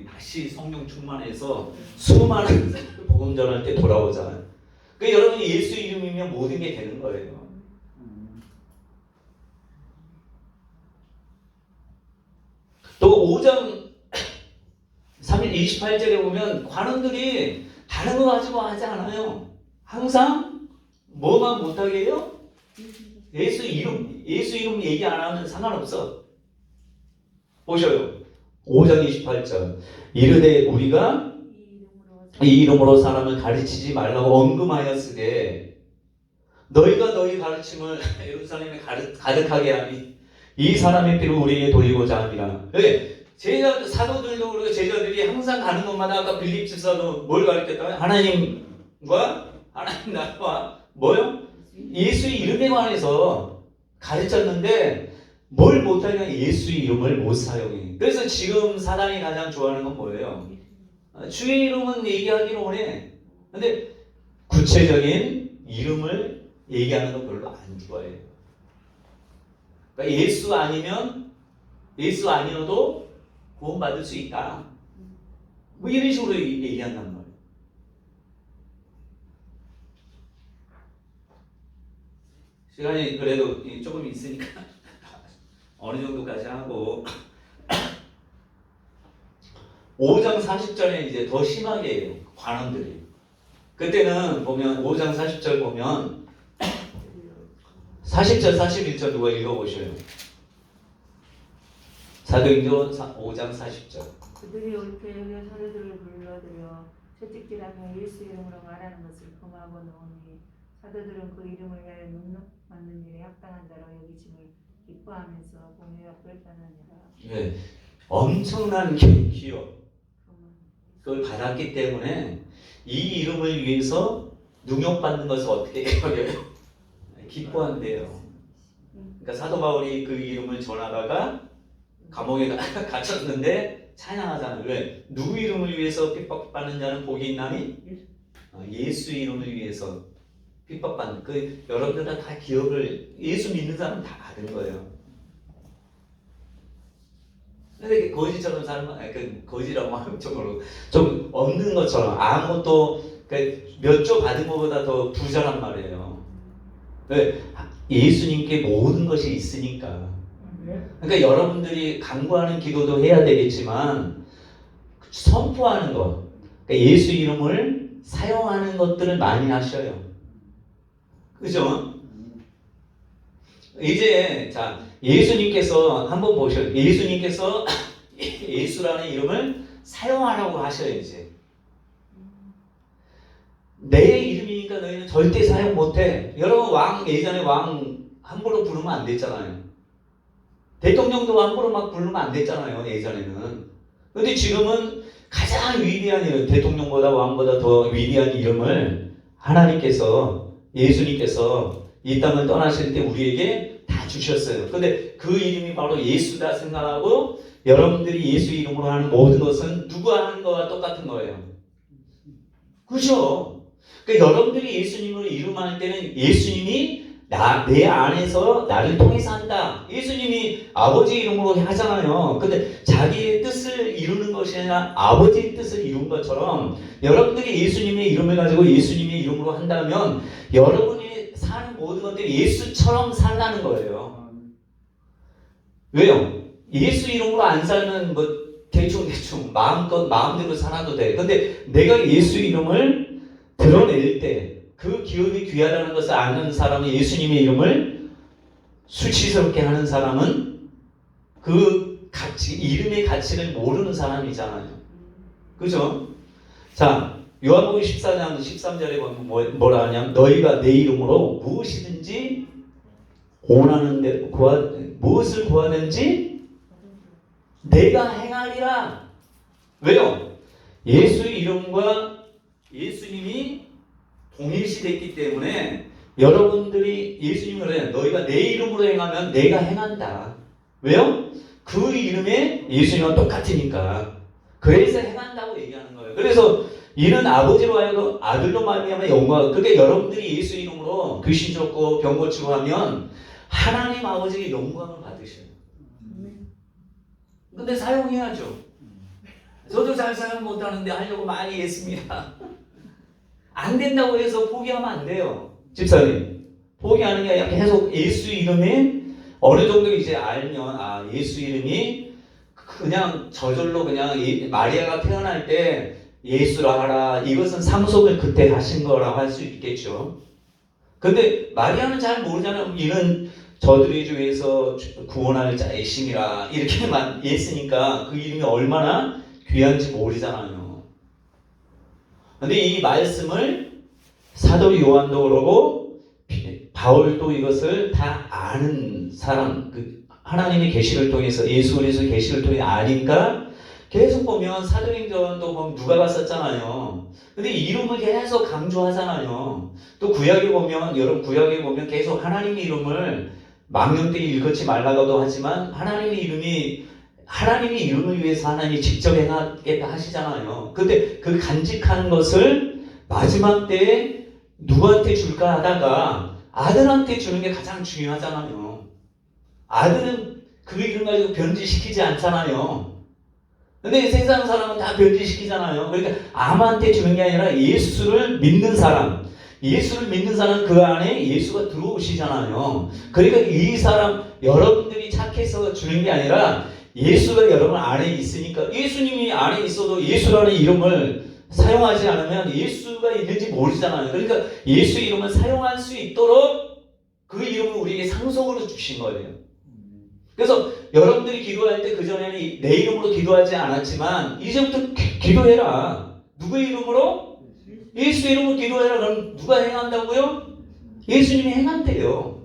다시 성령 충만해서 수많은 복음 전할 때 돌아오잖아요. 그러니까 여러분이 예수 이름이면 모든 게 되는 거예요. 또 5장 28절에 보면 관원들이 다른 거 가지고 하지 않아요. 항상 뭐만 못하게 해요? 예수 이름 얘기 안 하면 상관없어. 보셔요. 5장 28절. 이르되 우리가 이 이름으로 사람을 가르치지 말라고 언금하였으되 너희가 너희 가르침을 예루살렘에 가득하게 하니 이 사람의 피를 우리에게 돌리고자 함이라. 사도들도 그리고 제자들이 항상 가는 곳마다 아까 빌립 집사도 뭘 가르쳤다고요? 하나님과 하나님 나라와 뭐요? 예수의 이름에 관해서 가르쳤는데 뭘 못하냐? 예수의 이름을 못 사용해. 그래서 지금 사단이 가장 좋아하는 건 뭐예요? 주의 이름은 얘기하기를 원해. 근데 구체적인 이름을 얘기하는 거 별로 안 좋아해요. 그러니까 예수 아니어도 구원받을 수 있다. 뭐 이런 식으로 얘기한단 말이에요. 시간이 그래도 조금 있으니까 어느 정도까지 하고 5장 40절에 이제 더 심하게 해요. 관원들이. 그때는 보면 5장 40절 보면 40절 41절 누가 읽어보셔요. 사도행전 5장 40절. 그들이 올 때 여기 사도들을 불러들여 채찍질하며 예수 이름으로 말하는 것을 금하고 넣으니 사도들은 그 이름을 위하여 눈 맞는 일에 합당한 자로 여기심을 기뻐하면서 공유와 뿔떠나니라. 예, 엄청난 기업 그걸 받았기 때문에 이 이름을 위해서 능욕받는 것을 어떻게 여겨요? 기뻐한대요. 그러니까 사도 바울이 그 이름을 전하다가 감옥에 갇혔는데 찬양하잖아요. 왜? 누구 이름을 위해서 핍박받는 자는 복이 있나니? 예수 이름을 위해서 핍박받는 여러분들 다 기억을 예수 믿는 사람은 다 받은 거예요. 근데 거지처럼 살면 거지라고 하면 좀 없는 것처럼 아무것도 몇 조 받은 것보다 더 부자란 말이에요. 왜? 예수님께 모든 것이 있으니까. 그러니까 여러분들이 간구하는 기도도 해야 되겠지만 선포하는 것, 그러니까 예수 이름을 사용하는 것들을 많이 하셔요. 그죠? 이제 자 예수님께서 한번 보셔요. 예수님께서 예수라는 이름을 사용하라고 하셔요. 이제 내 이름이니까 너희는 절대 사용 못해. 여러분 예전에 왕 함부로 부르면 안 됐잖아요. 대통령도 함부로 막 부르면 안 됐잖아요. 예전에는. 근데 지금은 가장 위대한 이름, 대통령보다 왕보다 더 위대한 이름을 하나님께서 예수님께서 이 땅을 떠나실 때 우리에게 다 주셨어요. 근데 그 이름이 바로 예수다 생각하고 여러분들이 예수 이름으로 하는 모든 것은 누가 하는 거와 똑같은 거예요. 그렇죠? 그러니까 여러분들이 예수님으로 이름할 때는 예수님이 내 안에서 나를 통해서 한다. 예수님이 아버지 이름으로 하잖아요. 근데 자기의 뜻을 이루는 것이 아니라 아버지의 뜻을 이룬 것처럼 여러분들이 예수님의 이름을 가지고 예수님의 이름으로 한다면 여러분이 사는 모든 것들이 예수처럼 살라는 거예요. 왜요? 예수 이름으로 안 살면 뭐 대충 마음대로 살아도 돼. 근데 내가 예수 이름을 드러낼 때 그 기업이 귀하다는 것을 아는 사람이 예수님의 이름을 수치스럽게 하는 사람은 그 가치, 이름의 가치를 모르는 사람이잖아요. 그죠? 자, 요한복음 14장 13절에 보면 뭐라 하냐면 너희가 내 이름으로 무엇이든지 원하는 대로 무엇을 구하든지 내가 행하리라. 왜요? 예수 이름과 예수님이 동일시됐기 때문에 여러분들이 예수님을 해요. 너희가 내 이름으로 행하면 내가 행한다. 왜요? 그 이름에 예수님과 똑같으니까. 그래서 행한다고 얘기하는 거예요. 그래서 이는 아버지로 하여금 아들로 말미암아 영광. 그러니까 여러분들이 예수 이름으로 귀신 쫓고 병 고치고 하면 하나님 아버지의 영광을 받으셔요. 근데 사용해야죠. 저도 잘 사용 못하는데 하려고 많이 했습니다. 안 된다고 해서 포기하면 안 돼요. 집사님, 포기하는 게 아니라 계속 예수 이름에 어느 정도 이제 알면 예수 이름이 그냥 저절로 그냥 마리아가 태어날 때 예수라 하라, 이것은 상속을 그때 하신 거라고 할 수 있겠죠. 근데 마리아는 잘 모르잖아요. 이는 저들의 중에서 구원할 자의 신이라 이렇게만 했으니까 그 이름이 얼마나 귀한지 모르잖아요. 근데 이 말씀을 사도 요한도 그러고 바울도 이것을 다 아는 사람, 하나님의 계시를 통해서 예수 그리스도의 계시를 통해 아니까 계속 보면 사도행전도 보면 누가가 썼잖아요. 근데 이름을 계속 강조하잖아요. 또 구약에 보면 여러분 구약에 보면 계속 하나님의 이름을 망령 때 읽지 말라고도 하지만 하나님의 이름이 하나님이 이름을 위해서 하나님이 직접 행하겠다 하시잖아요. 근데 그 간직하는 것을 마지막 때에 누구한테 줄까 하다가 아들한테 주는 게 가장 중요하잖아요. 아들은 그 이름 가지고 변질시키지 않잖아요. 근데 세상 사람은 다 변질시키잖아요. 그러니까 아무한테 주는 게 아니라 예수를 믿는 사람, 예수를 믿는 사람 그 안에 예수가 들어오시잖아요. 그러니까 이 사람 여러분들이 착해서 주는 게 아니라 예수가 여러분 안에 있으니까, 예수님이 안에 있어도 예수라는 이름을 사용하지 않으면 예수가 있는지 모르잖아요. 그러니까 예수 이름을 사용할 수 있도록 그 이름을 우리에게 상속으로 주신 거예요. 그래서 여러분들이 기도할 때 그전에는 내 이름으로 기도하지 않았지만 이제부터 기도해라. 누구의 이름으로? 예수 이름으로 기도해라. 그럼 누가 행한다고요? 예수님이 행한대요.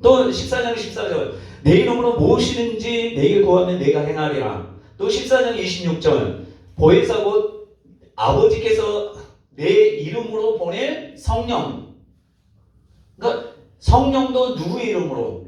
또 14장 14절 내 이름으로 무엇이든지 내게 구하면 내가 행하리라. 또 14장 26절 보혜사 곧 아버지께서 내 이름으로 보낼 성령. 그러니까 성령도 누구의 이름으로?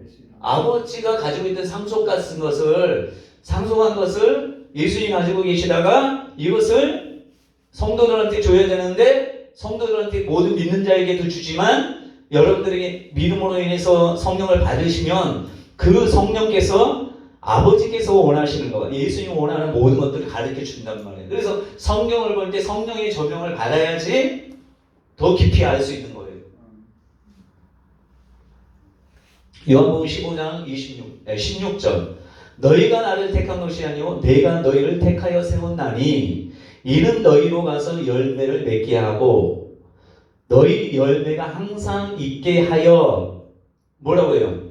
아버지가 가지고 있던 상속 같은 것을, 상속한 것을 예수님이 가지고 계시다가 이것을 성도들한테 줘야 되는데 성도들한테 모든 믿는 자에게도 주지만 여러분들에게 믿음으로 인해서 성령을 받으시면 그 성령께서 아버지께서 원하시는 거, 예수님이 원하는 모든 것들을 가르쳐 준단 말이에요. 그래서 성경을 볼 때 성령의 조명을 받아야지 더 깊이 알 수 있는 거예요. 요한복음 15장 16절 너희가 나를 택한 것이 아니오 내가 너희를 택하여 세웠나니 이는 너희로 가서 열매를 맺게 하고 너희 열매가 항상 있게 하여 뭐라고 해요?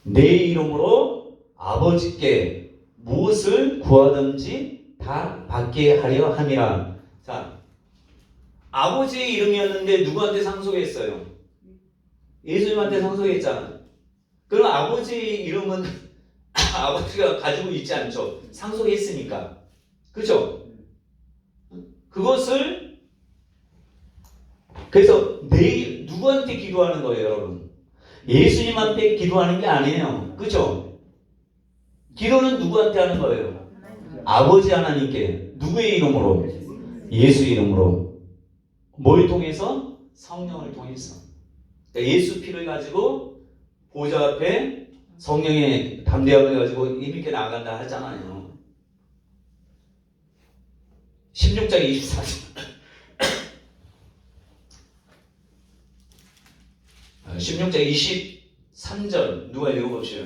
내 이름으로 아버지께 무엇을 구하든지 다 받게 하려 함이라. 자, 아버지의 이름이었는데 누구한테 상속했어요? 예수님한테 상속했잖아요. 그럼 아버지의 이름은 아버지가 가지고 있지 않죠. 상속했으니까. 그렇죠? 그것을 그래서 누구한테 기도하는 거예요, 여러분? 예수님한테 기도하는 게 아니에요. 그렇죠? 기도는 누구한테 하는 거예요? 아버지 하나님께. 누구의 이름으로? 예수 이름으로. 뭘 통해서? 성령을 통해서. 그러니까 예수 피를 가지고 보좌 앞에 성령의 담대함을 가지고 힘있게 나아간다 하잖아요. 16장 24절 16장 23절 누가 읽어보시죠?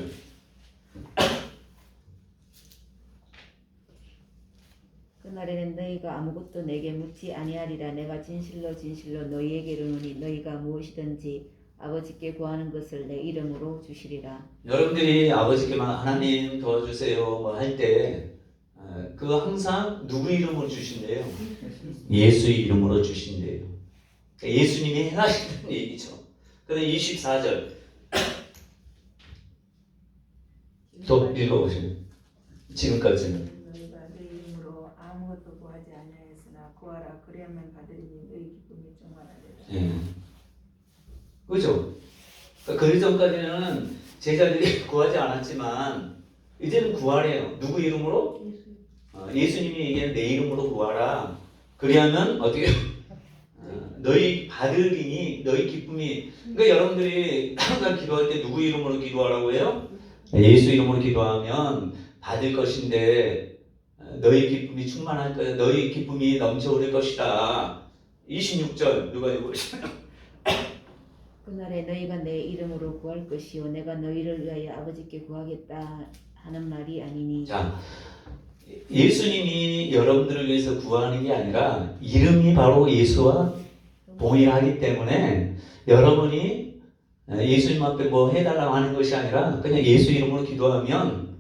그날에는 너희가 아무것도 내게 묻지 아니하리라. 내가 진실로 진실로 너희에게 이르노니 너희가 무엇이든지 아버지께 구하는 것을 내 이름으로 주시리라. 여러분들이 아버지께만 하나님 도와주세요 뭐 할 때 그거 항상 누구 이름으로 주신대요? 예수 이름으로 주신대요. 예수님이 행하신다는 얘기죠. 그런데 24절 또 읽어보세요. 지금까지는 너희가 내 이름으로 아무것도 구하지 아니하였으나 구하라 그리하면 받으리니 너희 기쁨이 충만하리라. 예. 그죠? 그러니까 그 전까지는 제자들이 구하지 않았지만 이제는 구하래요. 누구 이름으로? 예수님이 얘기하는 내 이름으로 구하라. 그리하면 어떻게 너희 받으리니 너희 기쁨이. 그러니까 여러분들이 항상 기도할 때 누구 이름으로 기도하라고 해요? 예수 이름으로 기도하면 받을 것인데 너희 기쁨이 충만할 거야. 너희 기쁨이 넘쳐오를 것이다. 26절 누가 읽어보시나요? 그날에 너희가 내 이름으로 구할 것이요 내가 너희를 위하여 아버지께 구하겠다 하는 말이 아니니. 자, 예수님이 여러분들을 위해서 구하는 게 아니라 이름이 바로 예수와 동일하기 때문에 여러분이 예수님 앞에 뭐 해달라고 하는 것이 아니라 그냥 예수 이름으로 기도하면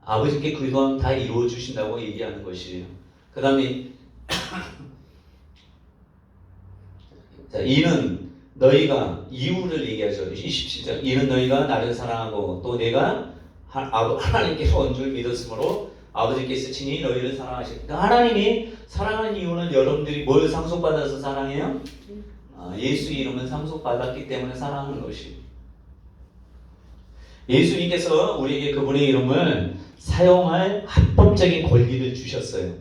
아버지께 기도하면 다 이루어 주신다고 얘기하는 것이에요. 그 다음에 자, 이는 너희가 이유를 얘기하죠. 27절 이는 너희가 나를 사랑하고 또 내가 하나님께서 온 줄 믿었으므로 아버지께서 친히 너희를 사랑하셨다. 하나님이 사랑하는 이유는 여러분들이 뭘 상속받아서 사랑해요? 예수 이름은 상속받았기 때문에 사랑하는 것이에요. 예수님께서 우리에게 그분의 이름을 사용할 합법적인 권리를 주셨어요.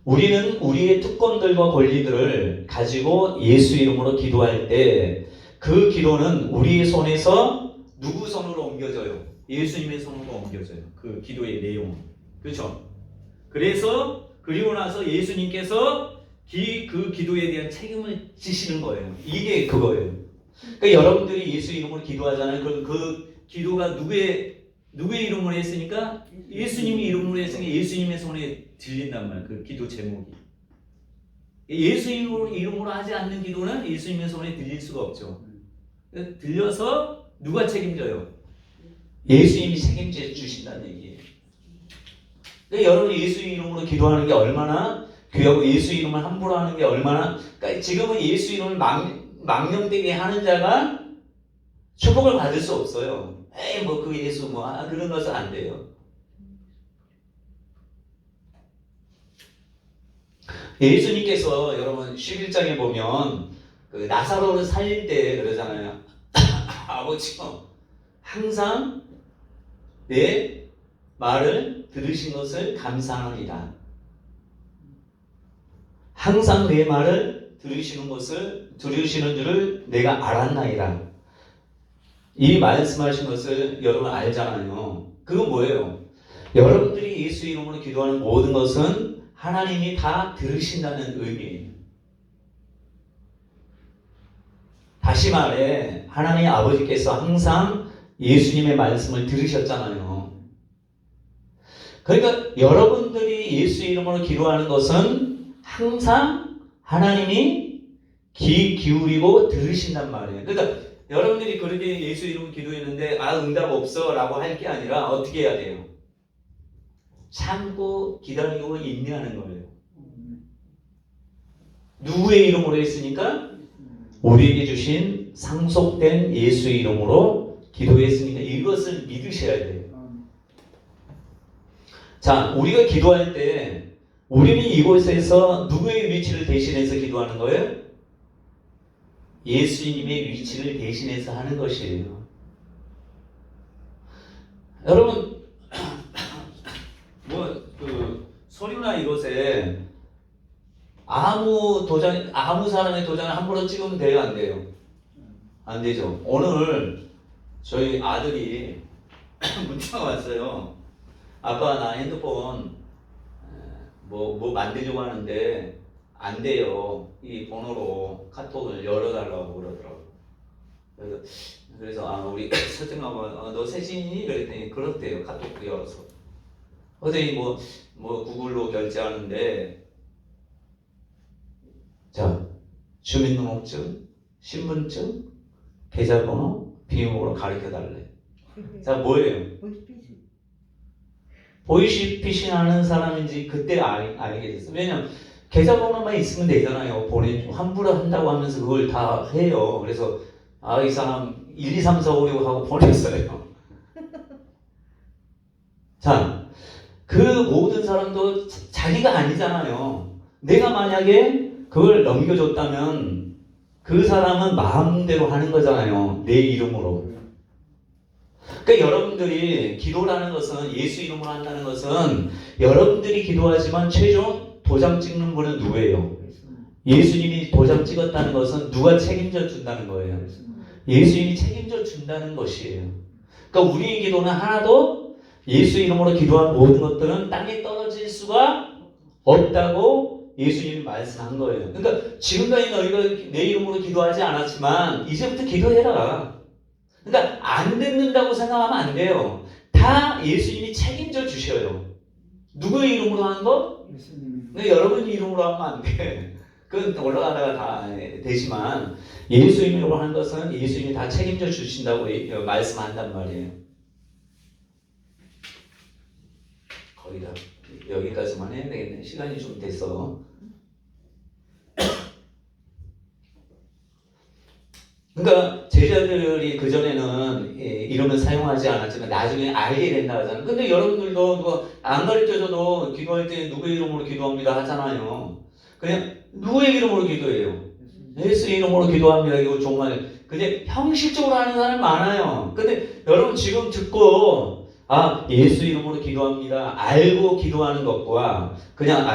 우리는 우리의 특권들과 권리들을 가지고 예수 이름으로 기도할 때 그 기도는 우리의 손에서 누구 손으로 옮겨져요? 예수님의 손으로 옮겨져요. 그 기도의 내용은. 그렇죠? 그리고 나서 예수님께서 그 기도에 대한 책임을 지시는 거예요. 이게 그거예요. 그러니까 여러분들이 예수 이름으로 기도하잖아요. 그럼 그 기도가 누구의 이름으로 했으니까 예수님의 이름으로 했으니까 예수님의 손에 들린단 말이에요. 그 기도 제목이. 예수 이름으로 하지 않는 기도는 예수님의 손에 들릴 수가 없죠. 들려서 누가 책임져요? 예수님이 책임져 주신다는 얘기예요. 그러니까 여러분이 예수 이름으로 기도하는 게 얼마나 귀하고 예수 이름을 함부로 하는 게 얼마나, 그러니까 지금은 예수 이름을 망령되게 하는 자가 축복을 받을 수 없어요. 에이 뭐 그 예수 그런 것은 안 돼요. 예수님께서 여러분 11장에 보면 그 나사로를 살릴 때 그러잖아요. 아버지요, 항상 내 말을 들으신 것을 감사합니다. 항상 내 말을 들으시는 줄을 내가 알았나이다. 이 말씀하신 것을 여러분 알잖아요. 그건 뭐예요? 여러분들이 예수 이름으로 기도하는 모든 것은 하나님이 다 들으신다는 의미예요. 다시 말해 하나님 아버지께서 항상 예수님의 말씀을 들으셨잖아요. 그러니까 여러분들이 예수 이름으로 기도하는 것은 항상 하나님이 귀 기울이고 들으신단 말이에요. 그러니까 여러분들이 그렇게 예수 이름으로 기도했는데 응답 없어 라고 할 게 아니라 어떻게 해야 돼요? 참고 기다리고 인내하는 거예요. 누구의 이름으로 했으니까? 우리에게 주신 상속된 예수 이름으로 기도했으니까 이것을 믿으셔야 돼요. 자, 우리가 기도할 때 우리는 이곳에서 누구의 위치를 대신해서 기도하는 거예요? 예수님의 위치를 대신해서 하는 것이에요. 여러분 서류나 이것에 아무 사람의 도장을 함부로 찍으면 돼요, 안 돼요? 안 되죠. 오늘 저희 아들이 문자가 왔어요. 아빠 나 핸드폰 뭐 만들려고 하는데 안 돼요. 이 번호로 카톡을 열어달라고 그러더라고요. 그래서 우리 서정아가 너 세진이니? 그랬더니 그렇대요. 카톡도 열어서. 어제 뭐 구글로 결제하는데 자, 주민등록증, 신분증, 계좌번호, 비밀번호 가르쳐달래. 자, 뭐예요? 보이스피싱 하는 사람인지 그때 알게 됐어요. 왜냐면 계좌번호만 있으면 되잖아요. 함부로 한다고 하면서 그걸 다 해요. 그래서 이 사람 1, 2, 3, 4, 5, 6 하고 보냈어요. 자, 그 모든 사람도 자기가 아니잖아요. 내가 만약에 그걸 넘겨줬다면 그 사람은 마음대로 하는 거잖아요. 내 이름으로. 그러니까 여러분들이 기도라는 것은 예수 이름으로 한다는 것은 여러분들이 기도하지만 최종 도장 찍는 분은 누구예요? 예수님이 도장 찍었다는 것은 누가 책임져 준다는 거예요? 예수님이 책임져 준다는 것이에요. 그러니까 우리의 기도는 하나도 예수 이름으로 기도한 모든 것들은 땅에 떨어질 수가 없다고 예수님이 말씀한 거예요. 그러니까 지금까지 너희가 내 이름으로 기도하지 않았지만 이제부터 기도해라. 그러니까 안 듣는다고 생각하면 안 돼요. 다 예수님이 책임져 주셔요. 누구의 이름으로 하는 거? 예수님. 여러분 이름으로 하면 안 돼. 그건 올라가다가 다 되지만 예수 이름으로 하는 것은 예수님이 다 책임져 주신다고 말씀한단 말이에요. 거의 다 여기까지만 해야 되겠네. 시간이 좀 됐어. 그러니까 제자들이 그전에는 이름을 사용하지 않았지만 나중에 알게 된다 하잖아요. 근데 여러분들도 누가 안 가르쳐줘도 기도할 때 누구의 이름으로 기도합니다 하잖아요. 그냥 누구의 이름으로 기도해요? 예수 이름으로 기도합니다. 이거 정말 그냥 형식적으로 하는 사람이 많아요. 근데 여러분 지금 듣고 예수 이름으로 기도합니다. 알고 기도하는 것과 그냥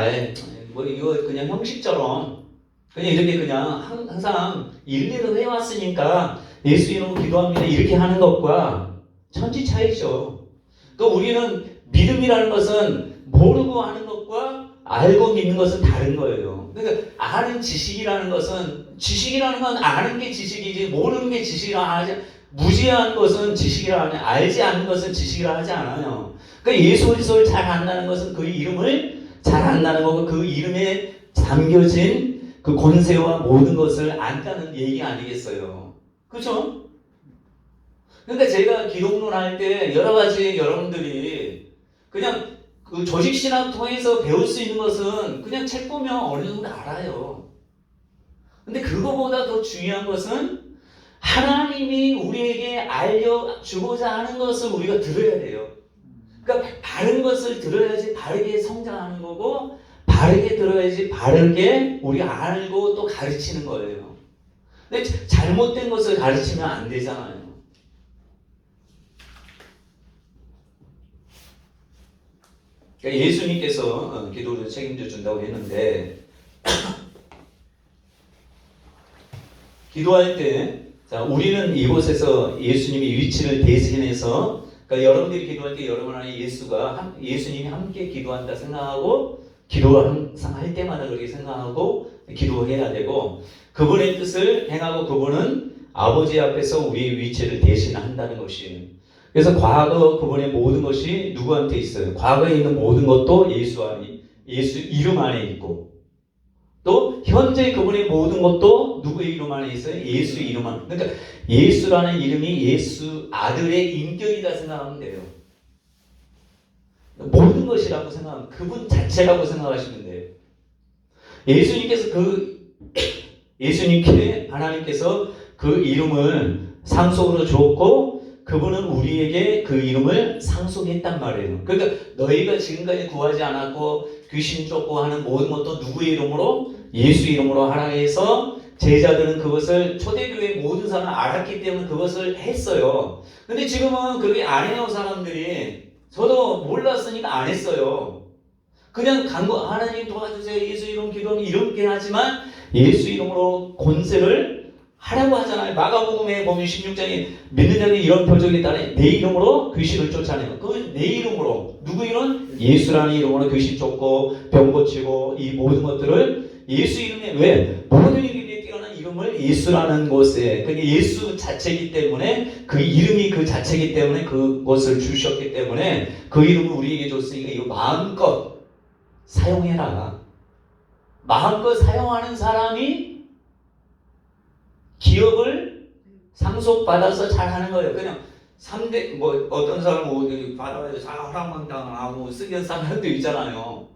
뭐 이거 그냥 형식처럼 그냥 이렇게 그냥 항상 일리로 해왔으니까 예수 이름으로 기도합니다 이렇게 하는 것과 천지 차이죠. 또 우리는 믿음이라는 것은 모르고 하는 것과 알고 믿는 것은 다른 거예요. 그러니까 아는 지식이라는 것은 지식이라는 건 아는 게 지식이지 모르는 게 지식이라 하지 무지한 것은 지식이라 하냐 알지 않는 것은 지식이라 하지 않아요. 그러니까 예수 그리스도를 잘 안다는 것은 그 이름을 잘 안다는 거고 그 이름에 담겨진 그 권세와 모든 것을 안다는 얘기 아니겠어요. 그렇죠? 그러니까 제가 기독론 할 때 여러 가지 여러분들이 그냥 그 조직신학 통해서 배울 수 있는 것은 그냥 책 보면 어느 정도 알아요. 근데 그거보다 더 중요한 것은 하나님이 우리에게 알려주고자 하는 것을 우리가 들어야 돼요. 그러니까 바른 것을 들어야지 바르게 성장하는 거고 바르게 들어야지 바르게 우리가 알고 또 가르치는 거예요. 근데 잘못된 것을 가르치면 안 되잖아요. 그러니까 예수님께서 기도를 책임져 준다고 했는데 기도할 때 자, 우리는 이곳에서 예수님의 위치를 대신해서 그러니까 여러분들이 기도할 때 여러분 안에 예수님이 함께 기도한다 생각하고 기도를 항상 할 때마다 그렇게 생각하고 기도해야 되고 그분의 뜻을 행하고 그분은 아버지 앞에서 우리의 위치를 대신한다는 것이에요. 그래서 과거 그분의 모든 것이 누구한테 있어요? 과거에 있는 모든 것도 예수 이름 안에 있고 또 현재 그분의 모든 것도 누구의 이름 안에 있어요? 예수 이름 안에. 그러니까 예수라는 이름이 예수 아들의 인격이다 생각하면 돼요. 모든 것이라고 생각하면 그분 자체라고 생각하시면 돼요. 예수님께 하나님께서 그 이름을 상속으로 주었고 그분은 우리에게 그 이름을 상속했단 말이에요. 그러니까 너희가 지금까지 구하지 않았고 귀신 쫓고 하는 모든 것도 누구의 이름으로? 예수 이름으로 하라 해서 제자들은 그것을 초대교회 모든 사람은 알았기 때문에 그것을 했어요. 근데 지금은 그렇게 안 해요 사람들이. 저도 몰랐으니까 안 했어요. 그냥 하나님 도와주세요 예수 이름 기도하면 이렇게 하지만 예수 이름으로 권세를 하라고 하잖아요. 마가복음에 보면 16장에 믿는 자들이 이런 표적에 따라 내 이름으로 귀신을 쫓아내요. 그 내 이름으로 누구 이름? 예수라는 이름으로 귀신 쫓고 병 고치고 이 모든 것들을 예수 이름에 왜? 모든 이름에 뛰어난 이름을 예수라는 곳에 그게 예수 자체이기 때문에 그 이름이 그 자체이기 때문에 그것을 주셨기 때문에 그 이름을 우리에게 줬으니까 이거 마음껏 사용해라. 마음껏 사용하는 사람이 기업을 상속받아서 잘하는 거예요. 그냥 3대 뭐 어떤 사람은 받아가지고 사랑방당하고 쓰게 하는 사람도 있잖아요.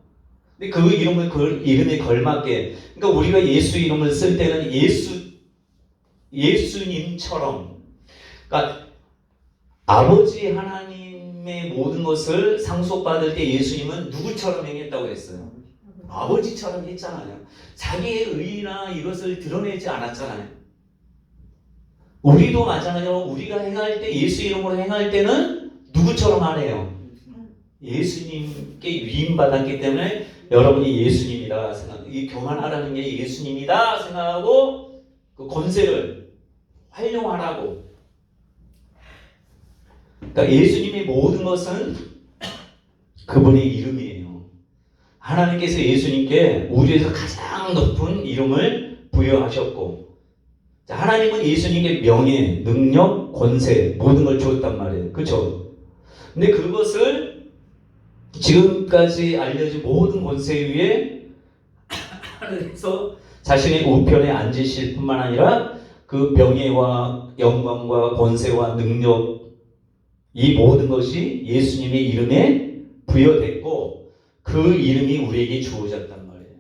근데 그 이름을 그 이름에 걸맞게 그러니까 우리가 예수 이름을 쓸 때는 예수님처럼 그러니까 아버지 하나님의 모든 것을 상속받을 때 예수님은 누구처럼 행했다고 했어요? 아버지처럼 했잖아요. 자기의 의나 이것을 드러내지 않았잖아요. 우리도 마찬가지로 우리가 행할 때 예수 이름으로 행할 때는 누구처럼 하래요? 예수님께 위임받았기 때문에 여러분이 예수님이다 생각. 이 교만하라는 게 예수님이다 생각하고 그 권세를 활용하라고. 그러니까 예수님의 모든 것은 그분의 이름이에요. 하나님께서 예수님께 우주에서 가장 높은 이름을 부여하셨고 하나님은 예수님께 명예, 능력, 권세 모든 걸 주었단 말이에요. 그렇죠? 근데 그것을 지금까지 알려진 모든 권세 위에 하늘에서 자신의 우편에 앉으실 뿐만 아니라 그 명예와 영광과 권세와 능력 이 모든 것이 예수님의 이름에 부여됐고 그 이름이 우리에게 주어졌단 말이에요.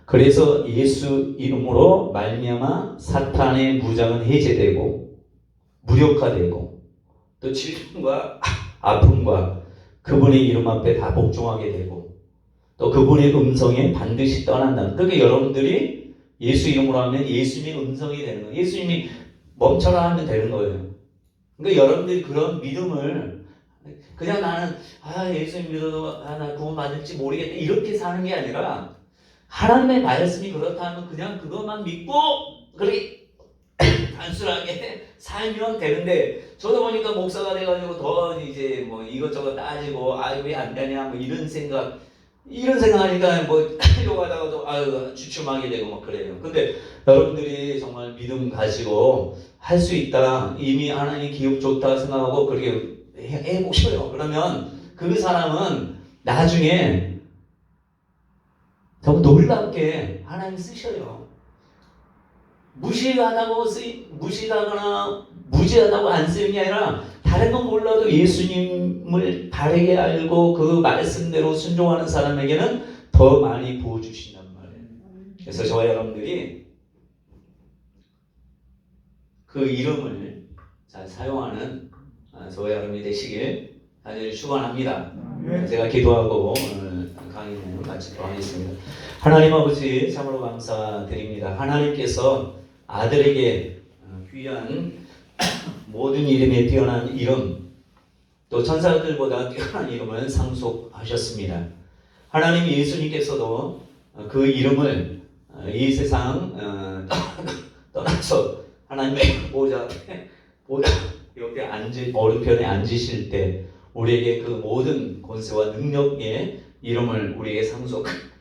그래서 예수 이름으로 말미암아 사탄의 무장은 해제되고 무력화되고 또 질병과 아픔과 그분의 이름 앞에 다 복종하게 되고 또 그분의 음성에 반드시 떠난다. 그러니까 여러분들이 예수 이름으로 하면 예수님의 음성이 되는 거예요. 예수님이 멈춰라 하면 되는 거예요. 그러니까 여러분들이 그런 믿음을 그냥 나는 예수님 믿어도 나 구원 받을지 모르겠다 이렇게 사는 게 아니라 하나님의 말씀이 그렇다면 그냥 그것만 믿고 그렇게 단순하게 살면 되는데 저도 보니까 목사가 돼가지고 더 이제 뭐 이것저것 따지고 왜 안 되냐 뭐 이런 생각하니까 뭐 하려고 하다가도 주춤하게 되고 막 그래요. 근데 여러분들이 정말 믿음 가지고 할 수 있다, 이미 하나님 기업 좋다 생각하고 그렇게 해보셔요. 그러면 그 사람은 나중에 정말 놀랍게 하나님 쓰셔요. 무시하거나 무지하다고 안 쓰는 게 아니라 다른 건 몰라도 예수님을 바르게 알고 그 말씀대로 순종하는 사람에게는 더 많이 부어주신단 말이에요. 그래서 저와 여러분들이 그 이름을 잘 사용하는 저와 여러분이 되시길 간절히 축원합니다. 제가 기도하고 오늘 강의는 마치도록 하겠습니다. 하나님 아버지 참으로 감사드립니다. 하나님께서 아들에게 귀한 모든 이름에 뛰어난 이름 또 천사들보다 뛰어난 이름을 상속하셨습니다. 하나님 예수님께서도 그 이름을 이 세상 떠나서 하나님의 보좌 옆에 오른편에 앉으실 때 우리에게 그 모든 권세와 능력의 이름을 우리에게 상속하셨습니다.